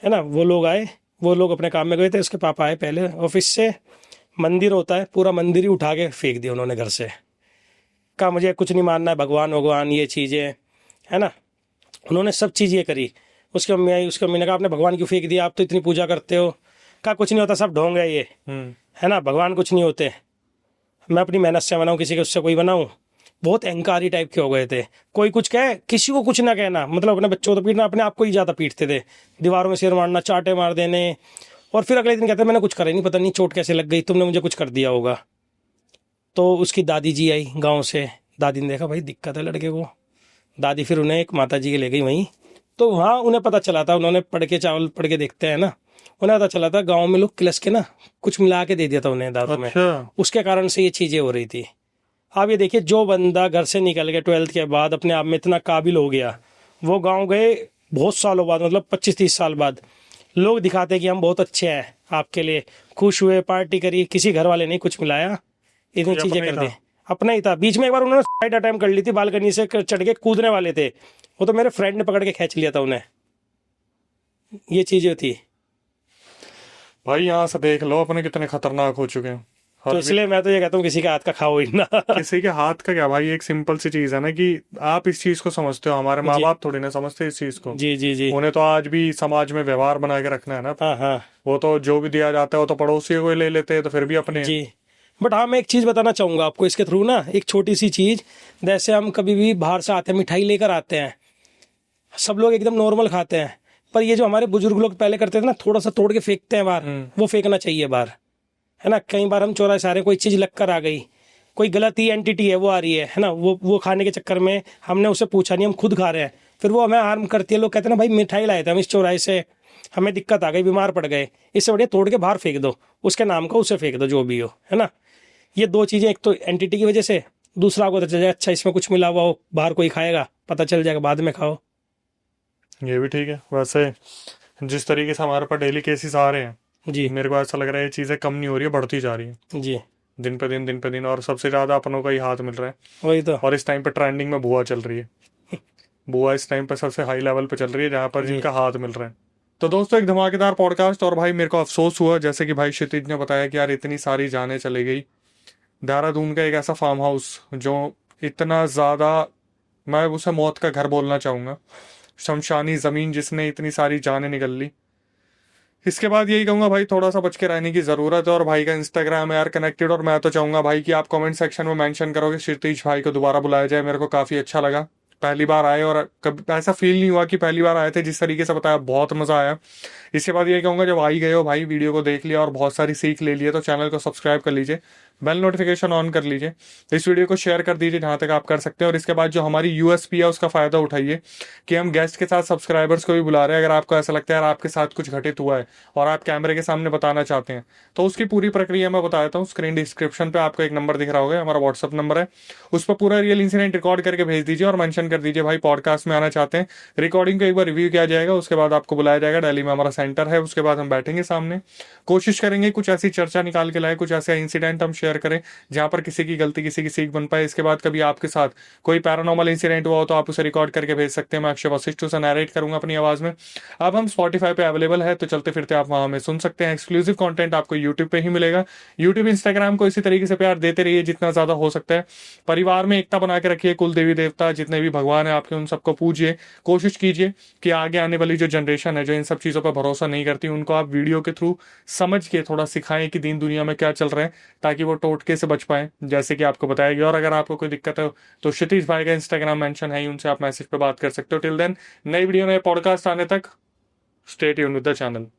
A: ना। वो लोग आए, वो लोग अपने काम में गए थे, उसके पापा आए पहले ऑफिस से। मंदिर होता है, पूरा मंदिर ही उठा के फेंक दिया उन्होंने घर से। कहा मुझे कुछ नहीं मानना है, भगवान भगवान ये चीज़ें, है ना। उन्होंने सब चीज़ ये करी। उसकी मम्मी आई, उसकी मम्मी ने कहा आपने भगवान क्यों फेंक दिया, आप तो इतनी पूजा करते हो। कहा कुछ नहीं होता, सब ढोंग है ये, है ना, भगवान कुछ नहीं होते, मैं अपनी मेहनत से बनाऊँ, किसी के उससे कोई बनाऊँ। बहुत अहंकारी टाइप के हो गए थे। कोई कुछ कहे, किसी को कुछ ना कहना, मतलब अपने बच्चों को तो पीटना, अपने आप को ही ज़्यादा पीटते थे। दीवारों में सिर मारना, चाटे मार देने। और फिर अगले दिन कहते मैंने कुछ करा ही नहीं, पता नहीं चोट कैसे लग गई, तुमने मुझे कुछ कर दिया होगा। तो उसकी दादी जी आई गाँव से, दादी ने देखा भाई दिक्कत है लड़के को, दादी फिर उन्हें एक माता जी के ले गई वहीं। तो वहाँ उन्हें पता चला था, उन्होंने पढ़ के, चावल पढ़ के देखते हैं ना, उन्हें पता चला था गाँव में लोग किलस के ना कुछ मिला के दे दिया था उन्हें दारू में,
B: अच्छा।
A: उसके कारण से ये चीज़ें हो रही थी। आप ये देखिए, जो बंदा घर से निकल के 12th के बाद अपने आप में इतना काबिल हो गया, वो गांव गए बहुत सालों बाद, मतलब 25-30 साल बाद, लोग दिखाते कि हम बहुत अच्छे हैं, आपके लिए खुश हुए, पार्टी करी, किसी घर वाले नहीं कुछ मिलाया, इतनी
B: ये
A: चीज़ें
B: अपना ही
A: कर दी।
B: था।
A: अपना ही था। बीच में एक बार उन्होंने सुसाइड अटेम्प्ट कर ली थी, बालकनी से चढ़ के कूदने वाले थे, वो तो मेरे फ्रेंड ने पकड़ के खींच लिया था उन्हें। ये चीज़ें थी।
B: भाई यहाँ से देख लो अपने कितने खतरनाक हो चुके हैं।
A: तो
B: हर
A: इसलिए मैं तो ये कहता हूँ किसी के हाथ का खाओ ही ना।
B: किसी के हाथ का क्या भाई, एक सिंपल सी चीज है ना कि आप इस चीज को समझते हो, हमारे माँ
A: जी
B: बाप थोड़ी ना समझते इस चीज को।
A: जी जी जी।
B: उन्हें तो आज भी समाज में व्यवहार बना के रखना है ना।
A: हाँ हाँ
B: वो तो जो भी दिया जाता है वो तो पड़ोसियों को ही ले लेते हैं, तो फिर भी अपने।
A: जी। बट हाँ, मैं एक चीज़ बताना चाहूँगा आपको इसके थ्रू ना, एक छोटी सी चीज़। जैसे हम कभी भी बाहर से आते हैं, मिठाई लेकर आते हैं, सब लोग एकदम नॉर्मल खाते हैं, पर ये जो हमारे बुजुर्ग लोग पहले करते थे ना, थोड़ा सा तोड़ के फेंकते हैं बाहर, वो फेंकना चाहिए बाहर, है ना। कई बार हम चौराहे से आ रहे हैं, कोई चीज़ लग कर आ गई, कोई गलत ही एंटिटी है वो आ रही है ना, वो खाने के चक्कर में हमने उससे पूछा नहीं, हम खुद खा रहे हैं, फिर वो हमें हार्म करती है। लोग कहते हैं ना, भाई मिठाई लाए थे हम इस चौराहे से, हमें दिक्कत आ गई, बीमार पड़ गए, इससे बढ़िया तोड़ के बाहर फेंक दो, उसके नाम का उसे फेंक दो, जो भी हो, है ना। ये दो चीज़ें, एक तो एंटिटी की वजह से, दूसरा आपको पता चल जाए अच्छा इसमें कुछ मिला हुआ हो, बाहर कोई खाएगा, पता चल जाएगा, बाद में खाओ।
B: ये भी ठीक है। वैसे जिस तरीके से हमारे पास डेली केसेस आ रहे हैं,
A: जी
B: मेरे को ऐसा लग रहा है ये चीजें कम नहीं हो रही है, बढ़ती जा रही है
A: जी।
B: दिन पे दिन, दिन पे दिन। और सबसे ज्यादा अपनों का ही हाथ मिल रहा है।
A: वही तो।
B: और इस टाइम पे ट्रेंडिंग में बुआ चल रही है। बुआ इस टाइम पे सबसे हाई लेवल पे चल रही है, जहां पर
A: जी
B: जिनका हाथ मिल रहा है। तो दोस्तों, एक धमाकेदार पॉडकास्ट। और भाई मेरे को अफसोस हुआ, जैसे कि भाई क्षितिज ने बताया कि यार इतनी सारी जानें चली गई। देहरादून का एक ऐसा फार्म हाउस जो इतना ज्यादा, मैं उसे मौत का घर बोलना चाहूंगा, शमशानी जमीन जिसने इतनी सारी जानें निकल ली। इसके बाद यही कहूंगा भाई, थोड़ा सा बच के रहने की जरूरत है। और भाई का इंस्टाग्राम है यार कनेक्टेड, और मैं तो चाहूंगा भाई कि आप कमेंट सेक्शन में मेंशन करोगे क्षितिज भाई को दोबारा बुलाया जाए। मेरे को काफी अच्छा लगा पहली बार आए, और कभी ऐसा फील नहीं हुआ कि पहली बार आए थे। जिस तरीके से बताया, बहुत मजा आया। इसके बाद ये कहूंगा, जब आ ही गए हो भाई, वीडियो को देख लिया और बहुत सारी सीख ले लिए, तो चैनल को सब्सक्राइब कर लीजिए, बेल नोटिफिकेशन ऑन कर लीजिए, इस वीडियो को शेयर कर दीजिए जहां तक आप कर सकते हैं। और इसके बाद जो हमारी यूएसपी है उसका फायदा उठाइए कि हम गेस्ट के साथ सब्सक्राइबर्स को भी बुला रहे हैं। अगर आपको ऐसा लगता है यार आपके साथ कुछ घटित हुआ है और आप कैमरे के सामने बताना चाहते हैं, तो उसकी पूरी प्रक्रिया मैं बता देता हूँ। स्क्रीन डिस्क्रिप्शन पे आपको एक नंबर दिख रहा होगा, हमारा व्हाट्सअप नंबर है, उस पर पूरा रियल इंसिडेंट रिकॉर्ड करके भेज दीजिए और मेंशन कर दीजिए भाई पॉडकास्ट में आना चाहते हैं। रिकॉर्डिंग को एक बार रिव्यू किया जाएगा, उसके बाद आपको बुलाया जाएगा। दिल्ली में हमारा सेंटर है, उसके बाद हम बैठेंगे सामने, कोशिश करेंगे कुछ ऐसी चर्चा निकाल के लाए, कुछ ऐसे इंसिडेंट हम शेयर करें जहां पर किसी की गलती किसी की सीख बन पाए। इसके बाद कभी आपके साथ कोई पैरानॉर्मल इंसिडेंट हुआ हो तो आप उसे रिकॉर्ड करके भेज सकते हैं, मैं अक्षय वशिष्ठ उसे नैरेट करूंगा अपनी आवाज में। अब हम स्पॉटिफाई पे अवेलेबल है, तो चलते फिरते आप वहां हमें सुन सकते हैं। एक्सक्लूसिव कंटेंट आपको यूट्यूब पे ही मिलेगा। यूट्यूब इंस्टाग्राम को इसी तरीके से प्यार देते रहिए जितना ज्यादा हो सकता है। परिवार में एकता बना के रखिए, कुल देवी देवता जितने भी भगवान है आपके, उन सबको पूजिए। कोशिश कीजिए कि आगे आने वाली जो जनरेशन है, जो इन सब चीजों पर भरोसा नहीं करती, उनको आप वीडियो के थ्रू समझ के थोड़ा सिखाएं कि दीन दुनिया में क्या चल रहा है, ताकि वो टोटके से बच पाए, जैसे कि आपको बताया गया। और अगर आपको कोई दिक्कत है तो क्षितिज भाई का इंस्टाग्राम मेंशन है, उनसे आप मैसेज पे बात कर सकते हो। टिल देन, नई वीडियो नए पॉडकास्ट आने तक stay tuned with the channel.